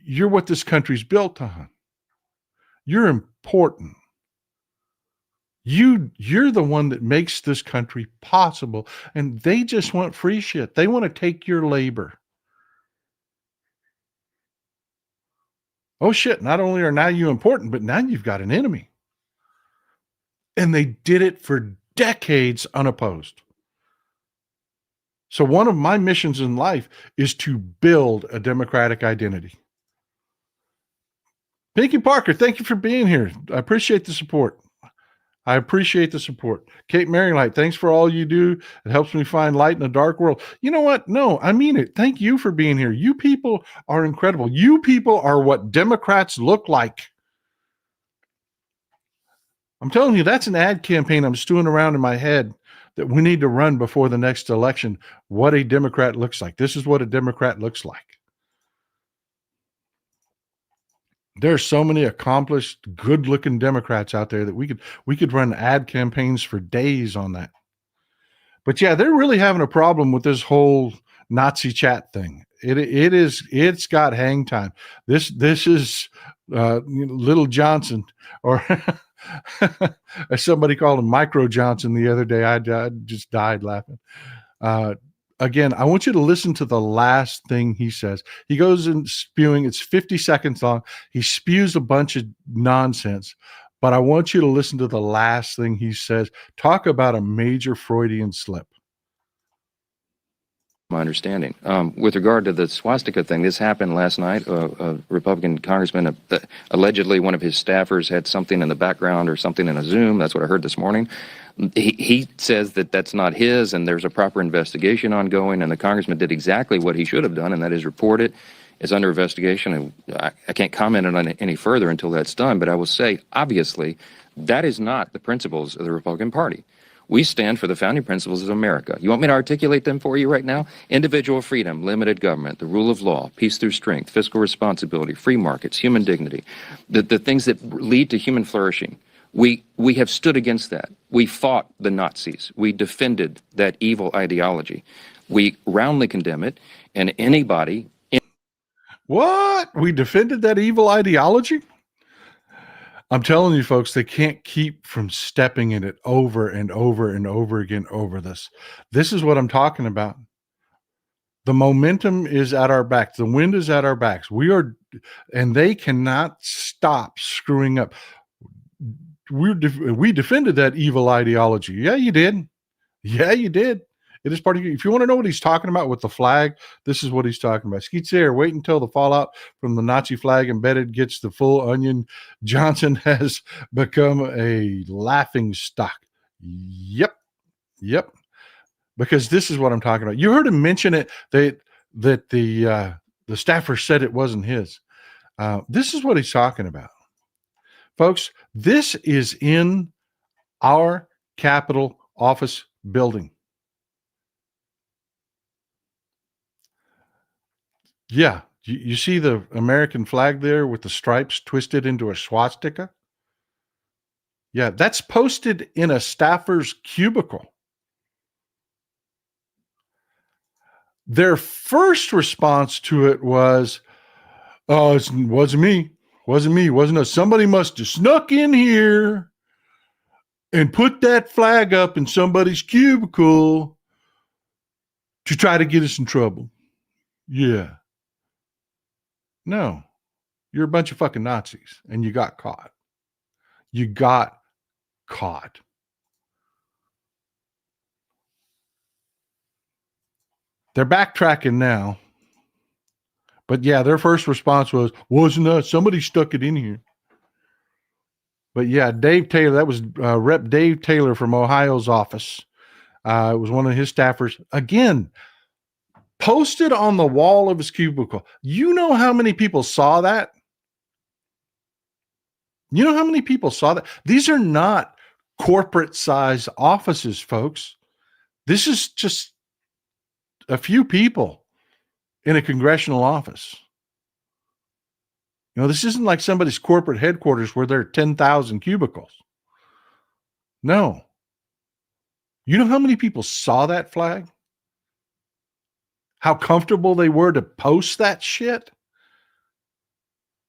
Speaker 1: you're what this country's built on. You're important. You're the one that makes this country possible. And they just want free shit. They want to take your labor. Oh shit, not only are now you important, but now you've got an enemy. And they did it for decades unopposed. So one of my missions in life is to build a democratic identity. Pinky Parker, thank you for being here. I appreciate the support. I appreciate the support. Kate Marylight, thanks for all you do. It helps me find light in a dark world. You know what? No, I mean it. Thank you for being here. You people are incredible. You people are what Democrats look like. I'm telling you, that's an ad campaign I'm stewing around in my head that we need to run before the next election. What a Democrat looks like. This is what a Democrat looks like. There are so many accomplished, good-looking Democrats out there that we could run ad campaigns for days on that. But yeah, they're really having a problem with this whole Nazi chat thing. It's got hang time. This is Little Johnson, or as somebody called him, Micro Johnson the other day. I just died laughing. Again, I want you to listen to the last thing he says. He goes in spewing. It's 50 seconds long. He spews a bunch of nonsense, but I want you to listen to the last thing he says. Talk about a major Freudian slip.
Speaker 8: My understanding. With regard to the swastika thing, this happened last night. A Republican congressman, allegedly one of his staffers had something in the background or something in a Zoom. That's what I heard this morning. He says that that's not his, and there's a proper investigation ongoing, and the congressman did exactly what he should have done, and that is report it. It's under investigation, and I can't comment on it any further until that's done, but I will say, obviously, that is not the principles of the Republican Party. We stand for the founding principles of America. You want me to articulate them for you right now? Individual freedom, limited government, the rule of law, peace through strength, fiscal responsibility, free markets, human dignity, the things that lead to human flourishing. We have stood against that. We fought the Nazis. We defended that evil ideology. We roundly condemn it, and anybody...
Speaker 1: What? We defended that evil ideology? I'm telling you, folks, they can't keep from stepping in it over and over and over again over this. This is what I'm talking about. The momentum is at our backs. The wind is at our backs. And they cannot stop screwing up. We defended that evil ideology. Yeah, you did. Yeah, you did. It is part of you. If you want to know what he's talking about with the flag, this is what he's talking about. Skeets there. Wait until the fallout from the Nazi flag embedded gets the full onion. Johnson has become a laughing stock. Yep. Because this is what I'm talking about. You heard him mention it that the staffer said it wasn't his. This is what he's talking about. Folks, this is in our Capitol office building. Yeah, you see the American flag there with the stripes twisted into a swastika? Yeah, that's posted in a staffer's cubicle. Their first response to it was, oh, it wasn't me. Wasn't us. Somebody must have snuck in here and put that flag up in somebody's cubicle to try to get us in trouble. Yeah. No, you're a bunch of fucking Nazis, and you got caught. You got caught. They're backtracking now. But yeah, their first response wasn't us. Somebody stuck it in here. But yeah, Dave Taylor, that was Rep. Dave Taylor from Ohio's office. It was one of his staffers. Again, posted on the wall of his cubicle. You know how many people saw that? You know how many people saw that? These are not corporate size offices, folks. This is just a few people in a congressional office. You know, this isn't like somebody's corporate headquarters where there are 10,000 cubicles. No. You know how many people saw that flag? How comfortable they were to post that shit?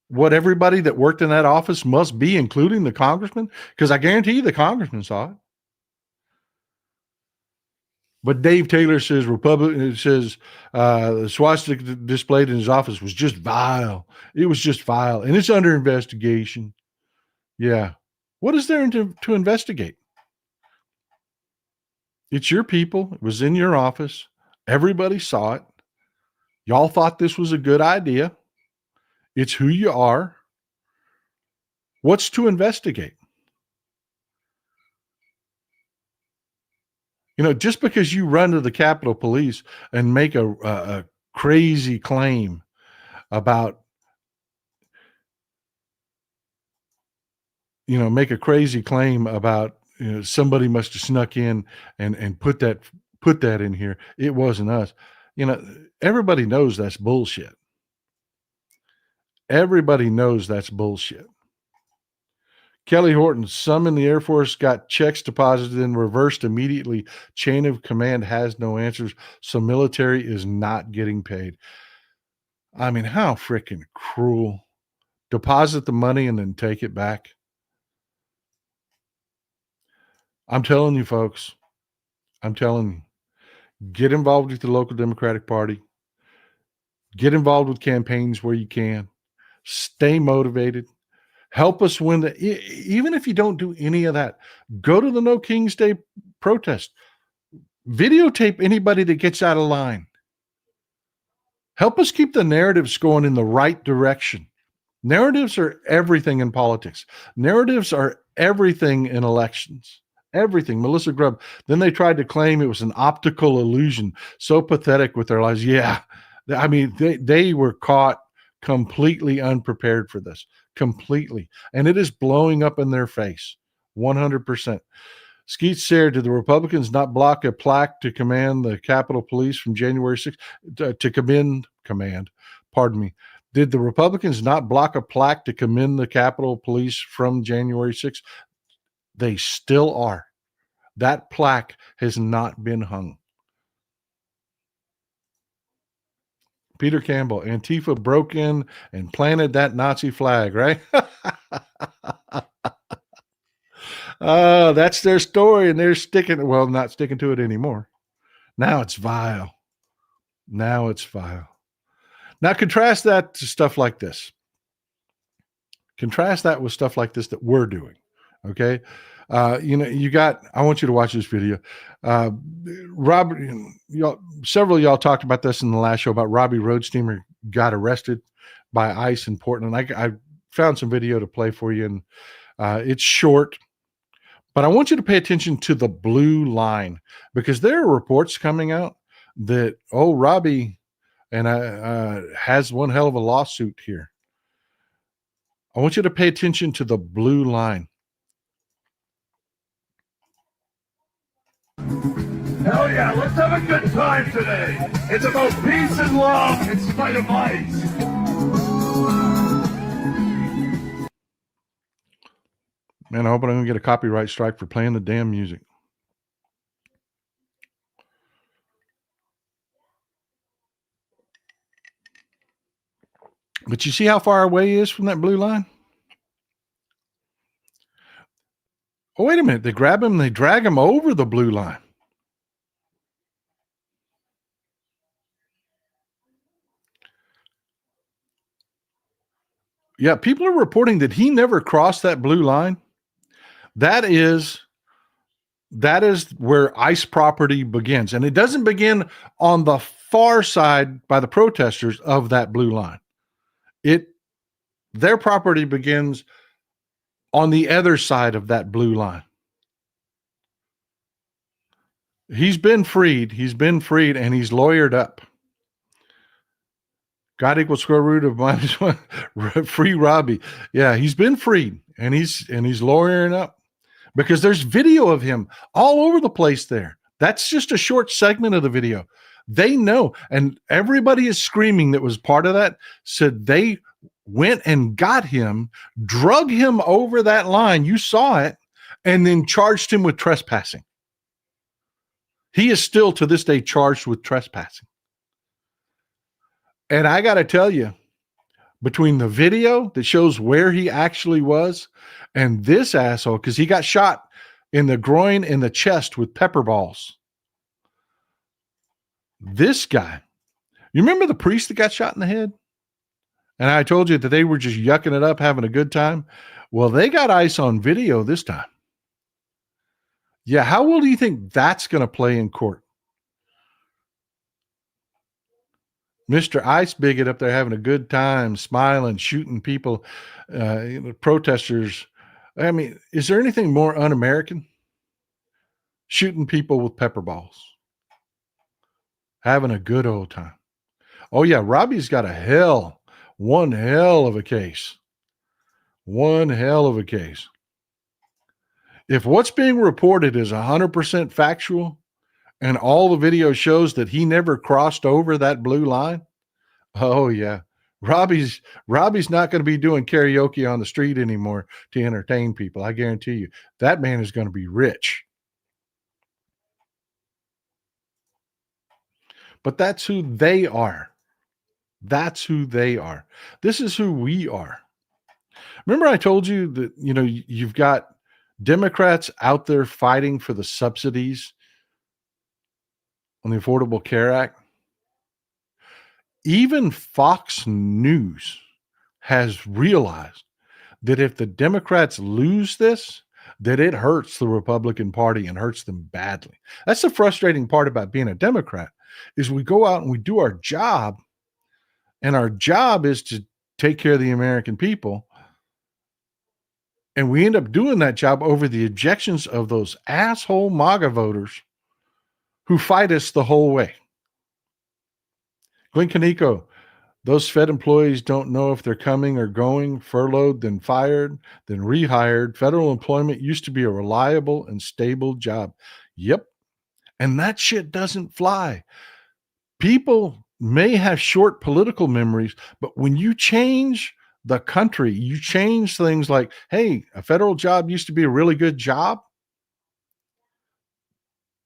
Speaker 1: What everybody that worked in that office must be, including the congressman? Because I guarantee you the congressman saw it. But Dave Taylor says the swastika displayed in his office was just vile. It was just vile, and it's under investigation. Yeah. What is there to investigate? It's your people. It was in your office. Everybody saw it. Y'all thought this was a good idea. It's who you are. What's to investigate? You know, just because you run to the Capitol Police and make a crazy claim about, somebody must have snuck in and put that in here. It wasn't us. You know, everybody knows that's bullshit. Everybody knows that's bullshit. Kelly Horton, some in the Air Force got checks deposited and reversed immediately. Chain of command has no answers, so military is not getting paid. I mean, how freaking cruel. Deposit the money and then take it back. I'm telling you, folks. I'm telling you. Get involved with the local Democratic Party. Get involved with campaigns where you can. Stay motivated. Help us win even if you don't do any of that, go to the No King's Day protest. Videotape anybody that gets out of line. Help us keep the narratives going in the right direction. Narratives are everything in politics. Narratives are everything in elections. Everything. Melissa Grubb. Then they tried to claim it was an optical illusion. So pathetic with their lives. Yeah. I mean, they were caught completely unprepared for this. Completely. And it is blowing up in their face. 100%. Skeet said, did the Republicans not block a plaque to command the Capitol Police from January 6th? To command, pardon me. Did the Republicans not block a plaque to commend the Capitol Police from January 6th? They still are. That plaque has not been hung. Peter Campbell, Antifa broke in and planted that Nazi flag, right? That's their story, and they're not sticking to it anymore. Now it's vile. Now contrast that to stuff like this. Contrast that with stuff like this that we're doing, okay? I want you to watch this video. Several of y'all talked about this in the last show about Robby Roadsteamer got arrested by ICE in Portland. I found some video to play for you, and it's short, but I want you to pay attention to the blue line, because there are reports coming out that, Robby has one hell of a lawsuit here. I want you to pay attention to the blue line.
Speaker 9: Hell yeah, let's have a good time today. It's about peace and love in spite of ICE.
Speaker 1: Man, I hope I don't get a copyright strike for playing the damn music. But you see how far away he is from that blue line? Oh, wait a minute. They grab him and they drag him over the blue line. Yeah, people are reporting that he never crossed that blue line. That is where ICE property begins. And it doesn't begin on the far side by the protesters of that blue line. Their property begins on the other side of that blue line. He's been freed. And he's lawyered up. God equals square root of -1. Free Robby. Yeah, he's been freed, and he's lawyering up, because there's video of him all over the place there. That's just a short segment of the video. They know, and everybody is screaming that was part of that, said they went and got him, drug him over that line. You saw it, and then charged him with trespassing. He is still to this day charged with trespassing. And I got to tell you, between the video that shows where he actually was and this asshole, because he got shot in the groin and the chest with pepper balls. This guy, you remember the priest that got shot in the head? And I told you that they were just yucking it up, having a good time. Well, they got ICE on video this time. Yeah, how well do you think that's going to play in court? Mr. Ice Bigot up there having a good time, smiling, shooting people, protesters. I mean, is there anything more un-American? Shooting people with pepper balls, having a good old time. Oh yeah, Robby's got one hell of a case. One hell of a case. If what's being reported is 100% factual and all the video shows that he never crossed over that blue line, oh yeah. Robby's not going to be doing karaoke on the street anymore to entertain people. I guarantee you. That man is going to be rich. But that's who they are. That's who they are. This is who we are. Remember I told you that, you've got Democrats out there fighting for the subsidies on the Affordable Care Act? Even Fox News has realized that if the Democrats lose this, that it hurts the Republican Party and hurts them badly. That's the frustrating part about being a Democrat, is we go out and we do our job, and our job is to take care of the American people. And we end up doing that job over the objections of those asshole MAGA voters who fight us the whole way. Glenn Canico, those Fed employees don't know if they're coming or going, furloughed, then fired, then rehired. Federal employment used to be a reliable and stable job. Yep. And that shit doesn't fly. People may have short political memories, but when you change the country, you change things like, hey, a federal job used to be a really good job.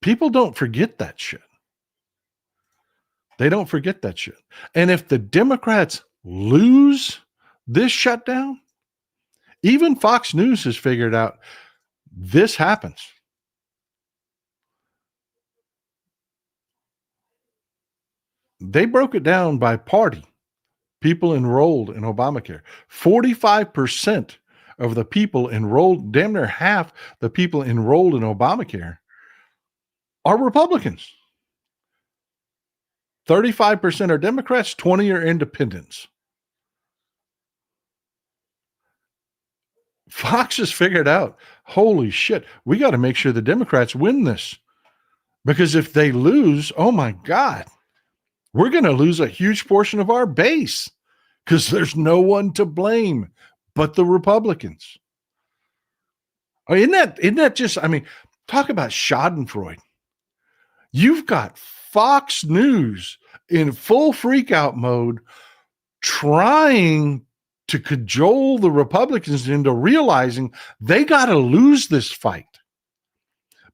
Speaker 1: People don't forget that shit. They don't forget that shit. And if the Democrats lose this shutdown, even Fox News has figured out this happens. They broke it down by party. People enrolled in Obamacare. 45% of the people enrolled, damn near half the people enrolled in Obamacare, are Republicans. 35% are Democrats, 20 are independents. Fox has figured out, holy shit, we got to make sure the Democrats win this. Because if they lose, oh my God, we're going to lose a huge portion of our base because there's no one to blame but the Republicans. Isn't that just, talk about schadenfreude. You've got Fox News in full freakout mode trying to cajole the Republicans into realizing they got to lose this fight.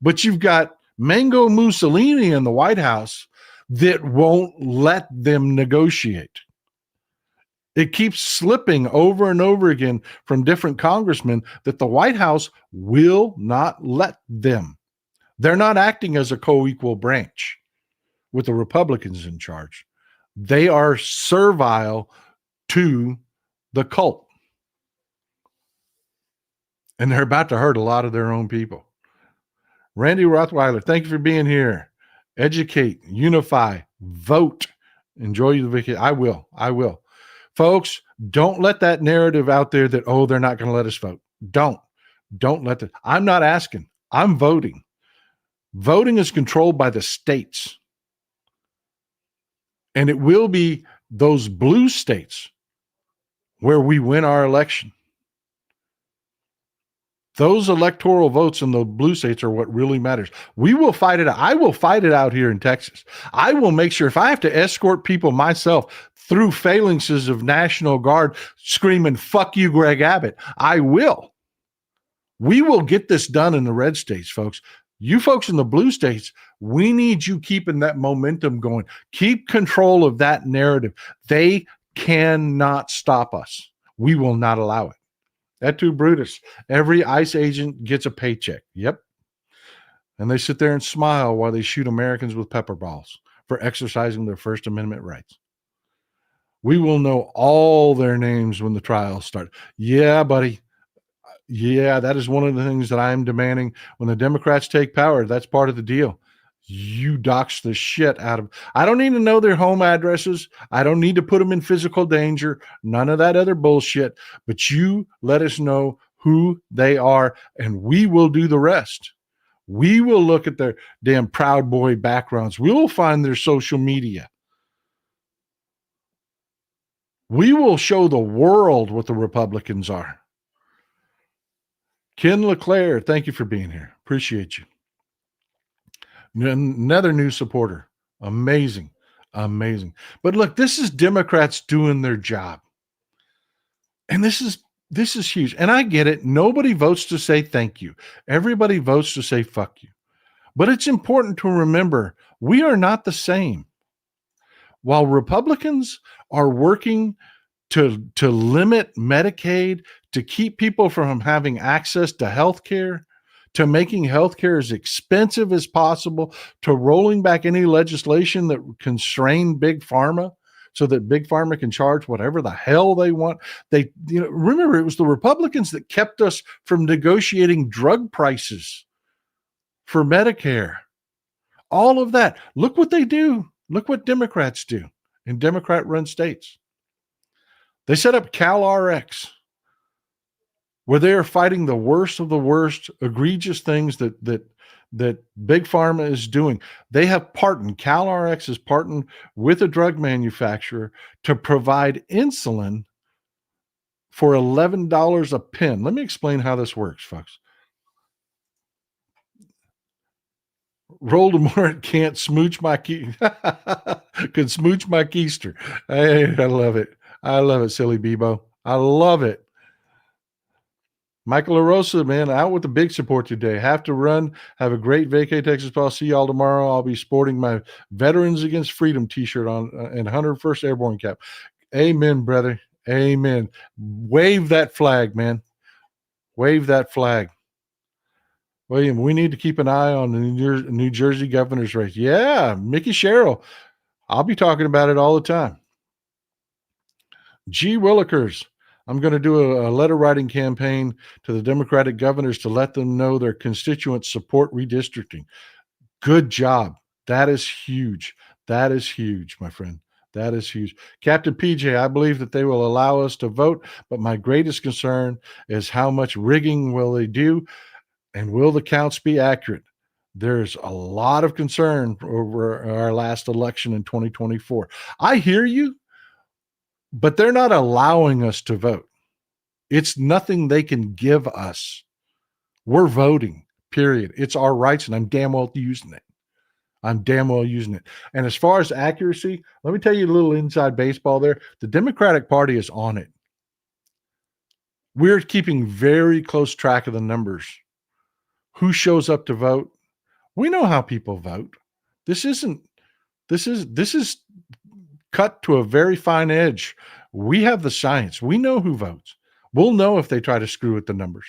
Speaker 1: But you've got Mango Mussolini in the White House that won't let them negotiate. It keeps slipping over and over again from different congressmen that the White House will not let them. They're not acting as a co-equal branch with the Republicans in charge. They are servile to the cult. And they're about to hurt a lot of their own people. Randy Rothweiler, thank you for being here. Educate, unify, vote. Enjoy the vacation. I will. Folks, don't let that narrative out there that, oh, they're not going to let us vote. Don't let that. I'm not asking. I'm voting. Voting is controlled by the states. And it will be those blue states where we win our election. Those electoral votes in the blue states are what really matters. We will fight it out. I will fight it out here in Texas. I will make sure if I have to escort people myself through phalanxes of National Guard screaming, fuck you, Greg Abbott, I will. We will get this done in the red states, folks. You folks in the blue states, we need you keeping that momentum going. Keep control of that narrative. They cannot stop us. We will not allow it. Et tu, Brutus. Every ICE agent gets a paycheck. Yep. And they sit there and smile while they shoot Americans with pepper balls for exercising their First Amendment rights. We will know all their names when the trials start. Yeah, buddy. Yeah, that is one of the things that I'm demanding. When the Democrats take power, that's part of the deal. You dox the shit out of. I don't need to know their home addresses. I don't need to put them in physical danger. None of that other bullshit. But you let us know who they are, and we will do the rest. We will look at their damn Proud Boy backgrounds. We will find their social media. We will show the world what the Republicans are. Ken LeClaire, thank you for being here. Appreciate you. Another new supporter. Amazing. Amazing. But look, this is Democrats doing their job. And this is huge. And I get it. Nobody votes to say thank you. Everybody votes to say fuck you. But it's important to remember we are not the same. While Republicans are working to limit Medicaid, to keep people from having access to health care, to making health care as expensive as possible, to rolling back any legislation that constrain Big Pharma so that Big Pharma can charge whatever the hell they want. Remember, it was the Republicans that kept us from negotiating drug prices for Medicare. All of that. Look what they do. Look what Democrats do in Democrat-run states. They set up CalRx, where they are fighting the worst of the worst egregious things that Big Pharma is doing. They have CalRx is partnered with a drug manufacturer to provide insulin for $11 a pen. Let me explain how this works, folks. Voldemort can't smooch my can smooch my keister. Hey, I love it. I love it, silly Bebo. I love it. Michael LaRosa, man, out with the big support today. Have to run. Have a great vacay, Texas. I'll see y'all tomorrow. I'll be sporting my Veterans Against Freedom t-shirt on and 101st Airborne cap. Amen, brother. Amen. Wave that flag, man. Wave that flag. William, we need to keep an eye on the New Jersey governor's race. Yeah, Mickey Sherrill. I'll be talking about it all the time. G. Willikers. I'm going to do a letter writing campaign to the Democratic governors to let them know their constituents support redistricting. Good job. That is huge. That is huge, my friend. That is huge. Captain PJ, I believe that they will allow us to vote, but my greatest concern is how much rigging will they do, and will the counts be accurate? There's a lot of concern over our last election in 2024. I hear you. But they're not allowing us to vote. It's nothing they can give us. We're voting, period. It's our rights, and I'm damn well using it. I'm damn well using it. And as far as accuracy, let me tell you a little inside baseball there. The Democratic Party is on it. We're keeping very close track of the numbers. Who shows up to vote? We know how people vote. This is cut to a very fine edge. We have the science. We know who votes. We'll know if they try to screw with the numbers.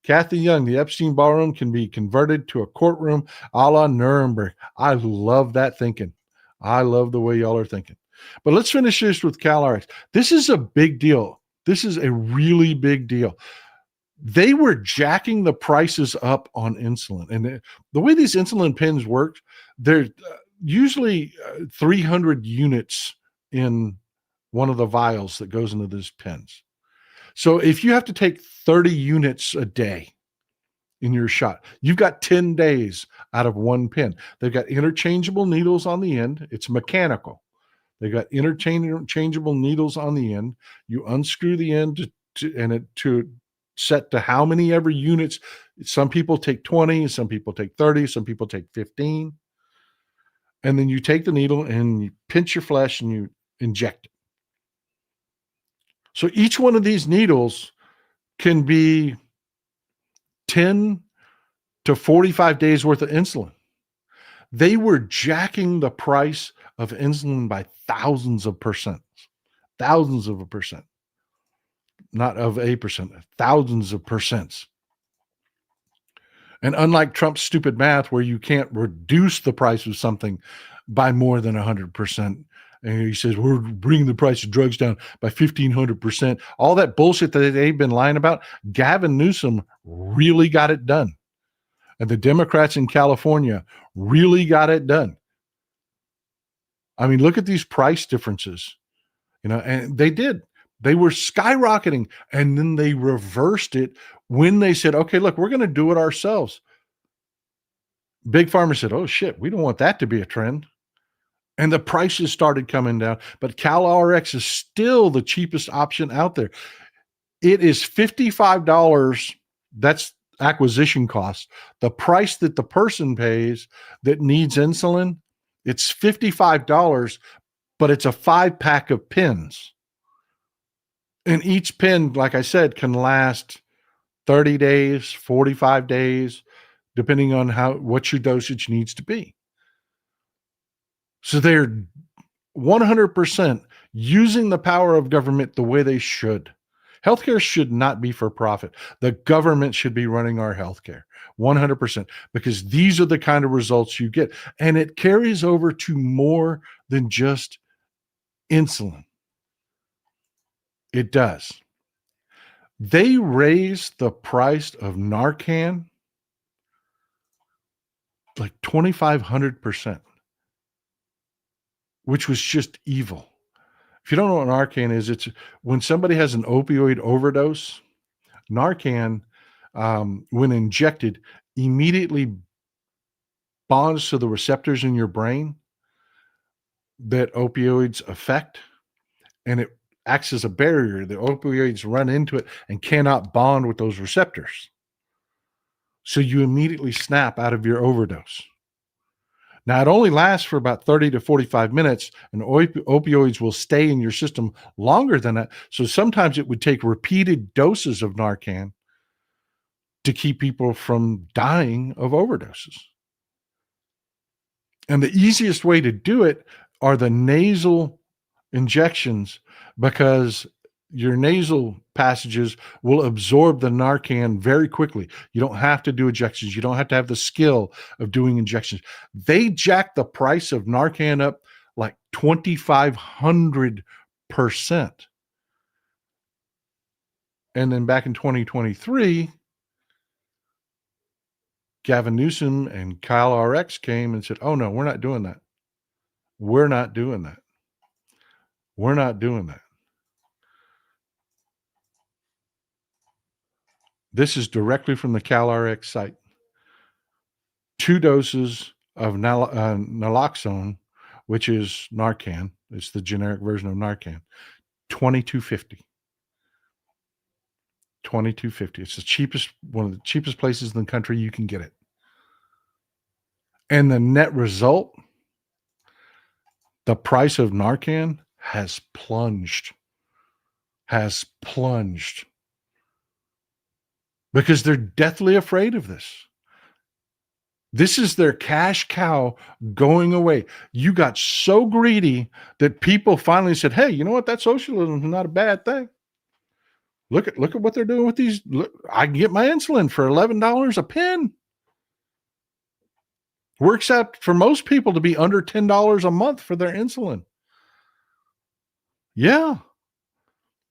Speaker 1: Kathy Young, the Epstein ballroom can be converted to a courtroom a la Nuremberg. I love that thinking. I love the way y'all are thinking. But let's finish this with CalRx. This is a big deal. This is a really big deal. They were jacking the prices up on insulin. And the way these insulin pens work, they're usually 300 units in one of the vials that goes into these pens. So if you have to take 30 units a day in your shot, you've got 10 days out of one pen. They've got interchangeable needles on the end. It's mechanical. They've got interchangeable needles on the end. You unscrew the end to set to how many ever units. Some people take 20, some people take 30, some people take 15. And then you take the needle and you pinch your flesh and you inject it. So each one of these needles can be 10 to 45 days worth of insulin. They were jacking the price of insulin by thousands of percent. Thousands of a percent. Not of a percent, thousands of percents. And unlike Trump's stupid math where you can't reduce the price of something by more than 100%, And he says, we're bringing the price of drugs down by 1,500%. All that bullshit that they've been lying about, Gavin Newsom really got it done. And the Democrats in California really got it done. I mean, look at these price differences, and they did. They were skyrocketing, and then they reversed it when they said, okay, look, we're going to do it ourselves. Big Pharma said, oh, shit, we don't want that to be a trend. And the prices started coming down. But CalRx is still the cheapest option out there. It is $55. That's acquisition cost. The price that the person pays that needs insulin, it's $55, but it's a 5-pack of pens. And each pen, like I said, can last 30 days, 45 days, depending on what your dosage needs to be. So they're 100% using the power of government the way they should. Healthcare should not be for profit. The government should be running our healthcare 100%, because these are the kind of results you get. And it carries over to more than just insulin. It does. They raised the price of Narcan like 2,500%. Which was just evil. If you don't know what Narcan is, it's when somebody has an opioid overdose. Narcan, when injected, immediately bonds to the receptors in your brain that opioids affect, and it acts as a barrier. The opioids run into it and cannot bond with those receptors. So you immediately snap out of your overdose. Now, it only lasts for about 30 to 45 minutes, and opioids will stay in your system longer than that. So sometimes it would take repeated doses of Narcan to keep people from dying of overdoses. And the easiest way to do it are the nasal injections, because your nasal passages will absorb the Narcan very quickly. You don't have to do injections. You don't have to have the skill of doing injections. They jacked the price of Narcan up like 2,500%. And then back in 2023, Gavin Newsom and CalRx came and said, oh no, we're not doing that. We're not doing that. We're not doing that. This is directly from the CalRx site. 2 doses of naloxone, which is Narcan. It's the generic version of Narcan. $22.50. $22.50. It's the cheapest, one of the cheapest places in the country you can get it. And the net result, the price of Narcan has plunged. Because they're deathly afraid of this. This is their cash cow going away. You got so greedy that people finally said, hey, you know what? That socialism is not a bad thing. Look at what they're doing with these. Look, I can get my insulin for $11 a pen. Works out for most people to be under $10 a month for their insulin. Yeah.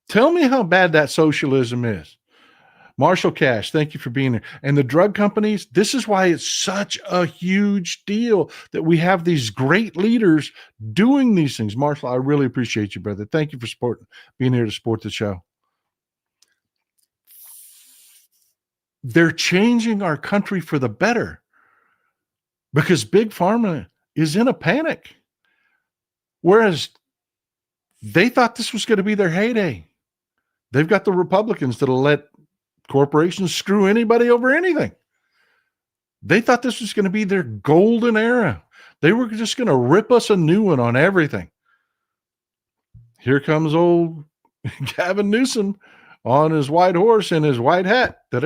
Speaker 1: Tell me how bad that socialism is. Marshall Cash, thank you for being here. And the drug companies, this is why it's such a huge deal that we have these great leaders doing these things. Marshall, I really appreciate you, brother. Thank you for being here to support the show. They're changing our country for the better because Big Pharma is in a panic. Whereas they thought this was going to be their heyday. They've got the Republicans that'll let corporations screw anybody over anything. They thought this was going to be their golden era. They were just going to rip us a new one on everything. Here comes old Gavin Newsom on his white horse and his white hat. How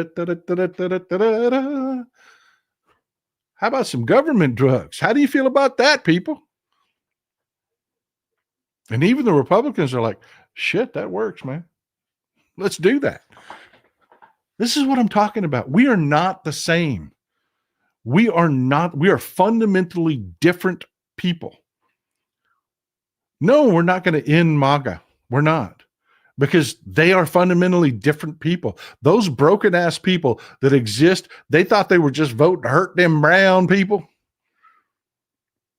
Speaker 1: about some government drugs? How do you feel about that, people? And even the Republicans are like, shit, that works, man. Let's do that. This is what I'm talking about. We are not the same. We are fundamentally different people. No, we're not going to end MAGA. We're not. Because they are fundamentally different people. Those broken ass people that exist, they thought they were just voting to hurt them brown people.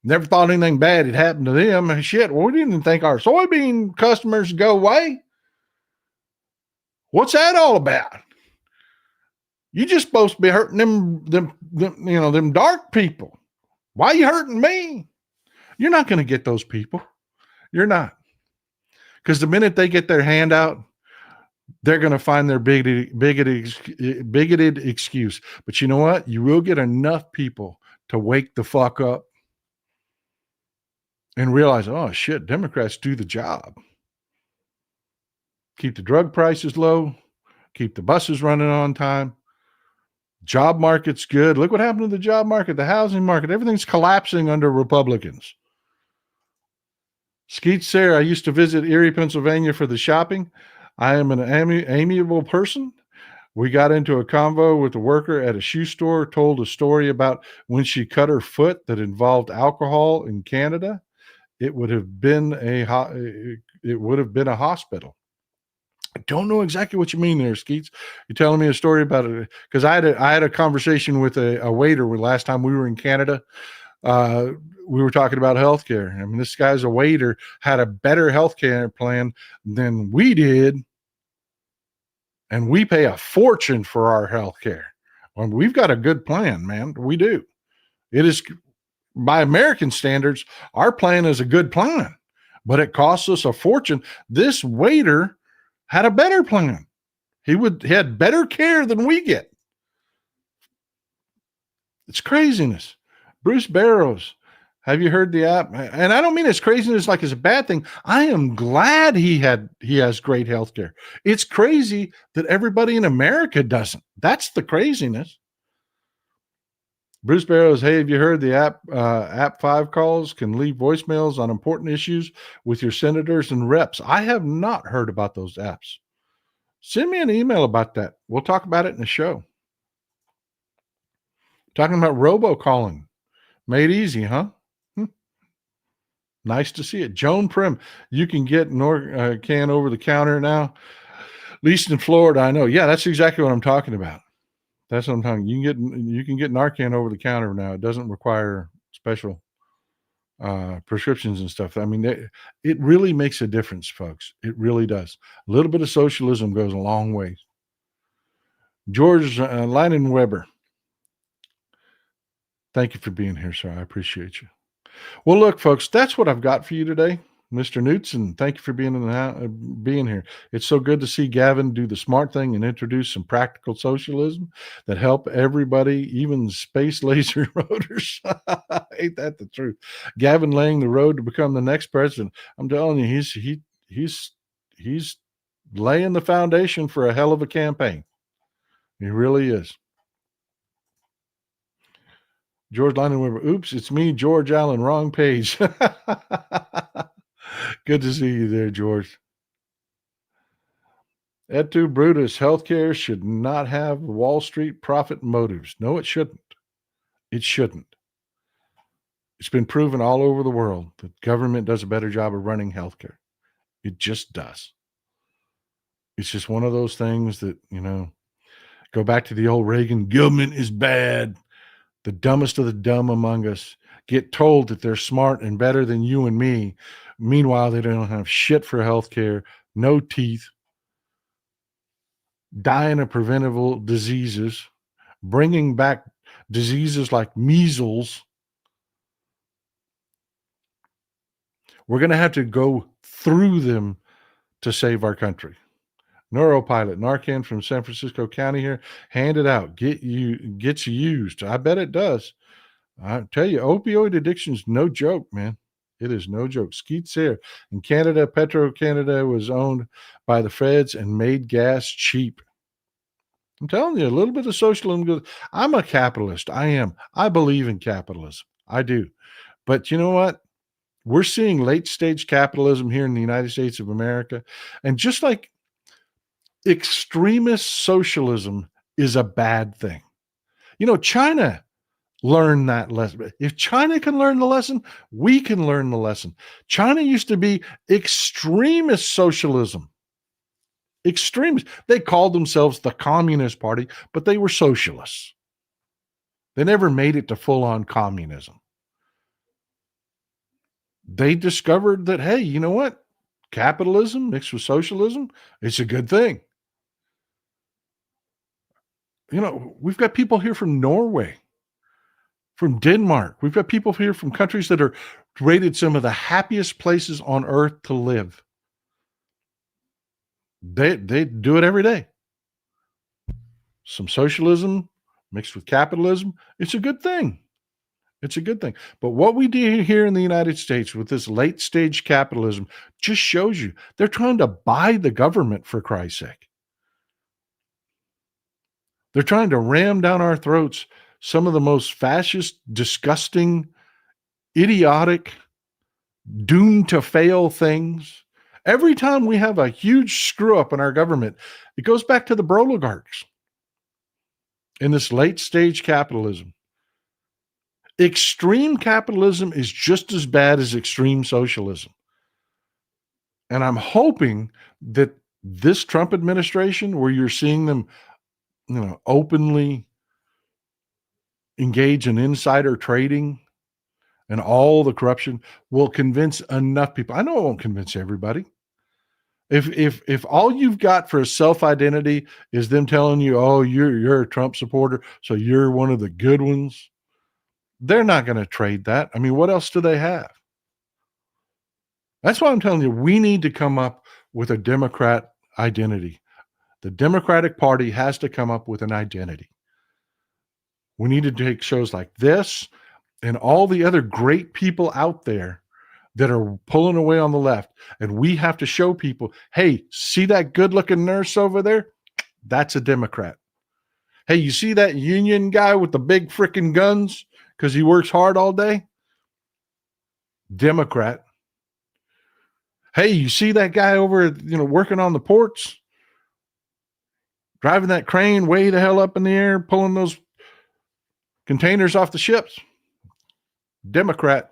Speaker 1: Never thought anything bad had happened to them. Shit, we didn't think our soybean customers would go away. What's that all about? You just supposed to be hurting them dark people. Why are you hurting me? You're not going to get those people. You're not. Because the minute they get their hand out, they're going to find their bigoted excuse. But you know what? You will get enough people to wake the fuck up and realize, oh, shit, Democrats do the job. Keep the drug prices low. Keep the buses running on time. Job market's good. Look what happened to the job market, the housing market. Everything's collapsing under Republicans. Skeet Sarah, I used to visit Erie, Pennsylvania for the shopping. I am an amiable person. We got into a convo with a worker at a shoe store, told a story about when she cut her foot that involved alcohol in Canada. It would have been a hospital. I don't know exactly what you mean there, Skeets. You're telling me a story about it because I had a conversation with a waiter last time we were in Canada. We were talking about healthcare. I mean, this guy's a waiter, had a better healthcare plan than we did, and we pay a fortune for our healthcare. Well, we've got a good plan, man. We do. It is, by American standards, our plan is a good plan, but it costs us a fortune. This waiter had a better plan. He had better care than we get. It's craziness. Bruce Barrows, have you heard the app? And I don't mean it's craziness like it's a bad thing. I am glad he has great health care. It's crazy that everybody in America doesn't. That's the craziness. Bruce Barrows, hey, have you heard the app 5 calls can leave voicemails on important issues with your senators and reps? I have not heard about those apps. Send me an email about that. We'll talk about it in the show. Talking about robocalling. Made easy, huh? Nice to see it. Joan Prim, you can get Narcan over the counter now. At least in Florida, I know. Yeah, that's exactly what I'm talking about. That's what I'm talking. You can get Narcan over the counter now. It doesn't require special prescriptions and stuff. I mean, it really makes a difference, folks. It really does. A little bit of socialism goes a long way. George Leinen Weber, thank you for being here, sir. I appreciate you. Well, look, folks, that's what I've got for you today. Mr. Knutson, thank you for being here. It's so good to see Gavin do the smart thing and introduce some practical socialism that help everybody, even space laser rotors. Ain't that the truth? Gavin laying the road to become the next president. I'm telling you, he's laying the foundation for a hell of a campaign. He really is. George Lyman Weber. Oops, it's me, George Allen. Wrong page. Good to see you there, George. Et tu, Brutus. Healthcare should not have Wall Street profit motives. No, it shouldn't. It shouldn't. It's been proven all over the world that government does a better job of running healthcare. It just does. It's just one of those things that, go back to the old Reagan, government is bad. The dumbest of the dumb among us get told that they're smart and better than you and me. Meanwhile, they don't have shit for healthcare, no teeth, dying of preventable diseases, bringing back diseases like measles. We're going to have to go through them to save our country. Neuropilot, Narcan from San Francisco County here. Hand it out. Gets used. I bet it does. I tell you, opioid addiction is no joke, man. It is no joke. Skeet Sayre. In Canada, Petro-Canada was owned by the feds and made gas cheap. I'm telling you, a little bit of socialism. I'm a capitalist. I am. I believe in capitalism. I do. But you know what? We're seeing late-stage capitalism here in the United States of America. And just like extremist socialism is a bad thing. China learn that lesson. If China can learn the lesson, we can learn the lesson. China used to be extremist socialism. Extremists. They called themselves the Communist Party, but they were socialists. They never made it to full-on communism. They discovered that, hey, you know what? Capitalism mixed with socialism, it's a good thing. You know, we've got people here from Norway, from Denmark. We've got people here from countries that are rated some of the happiest places on earth to live. They do it every day. Some socialism mixed with capitalism, it's a good thing. It's a good thing. But what we do here in the United States with this late stage capitalism just shows you they're trying to buy the government, for Christ's sake. They're trying to ram down our throats some of the most fascist, disgusting, idiotic, doomed to fail things. Every time we have a huge screw up in our government, it goes back to the oligarchs in this late stage capitalism. Extreme capitalism is just as bad as extreme socialism. And I'm hoping that this Trump administration, where you're seeing them, openly engage in insider trading and all the corruption, will convince enough people. I know it won't convince everybody. If all you've got for a self-identity is them telling you, oh, you're a Trump supporter, so you're one of the good ones, they're not going to trade that. I mean, what else do they have? That's why I'm telling you, we need to come up with a Democrat identity. The Democratic Party has to come up with an identity. We need to take shows like this and all the other great people out there that are pulling away on the left. And we have to show people, hey, see that good-looking nurse over there? That's a Democrat. Hey, you see that union guy with the big freaking guns because he works hard all day? Democrat. Hey, you see that guy over, working on the ports? Driving that crane way the hell up in the air, pulling those containers off the ships? Democrat.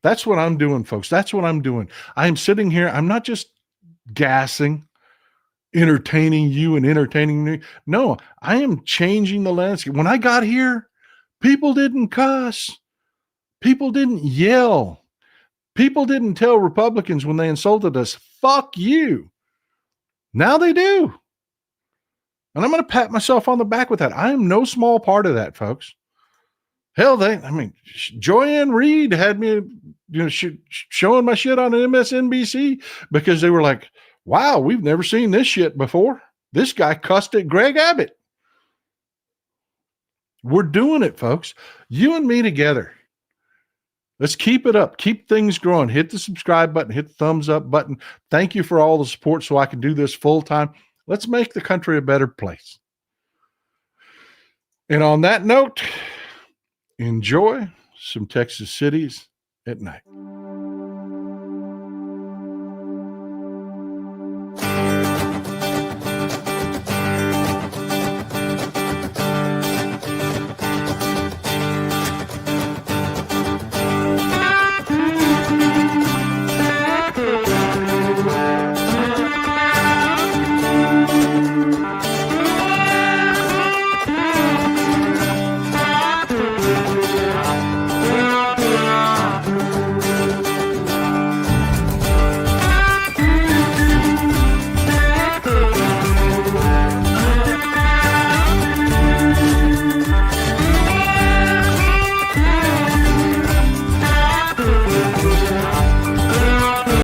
Speaker 1: That's what I'm doing, folks. That's what I'm doing. I'm sitting here. I'm not just gassing, entertaining you and entertaining me. No, I am changing the landscape. When I got here, people didn't cuss. People didn't yell. People didn't tell Republicans when they insulted us, fuck you. Now they do. And I'm going to pat myself on the back with that. I am no small part of that, folks. Hell, Joanne Reed had me, showing my shit on MSNBC because they were like, wow, we've never seen this shit before. This guy cussed at Greg Abbott. We're doing it, folks. You and me together. Let's keep it up. Keep things growing. Hit the subscribe button. Hit the thumbs up button. Thank you for all the support so I can do this full time. Let's make the country a better place. And on that note, enjoy some Texas cities at night.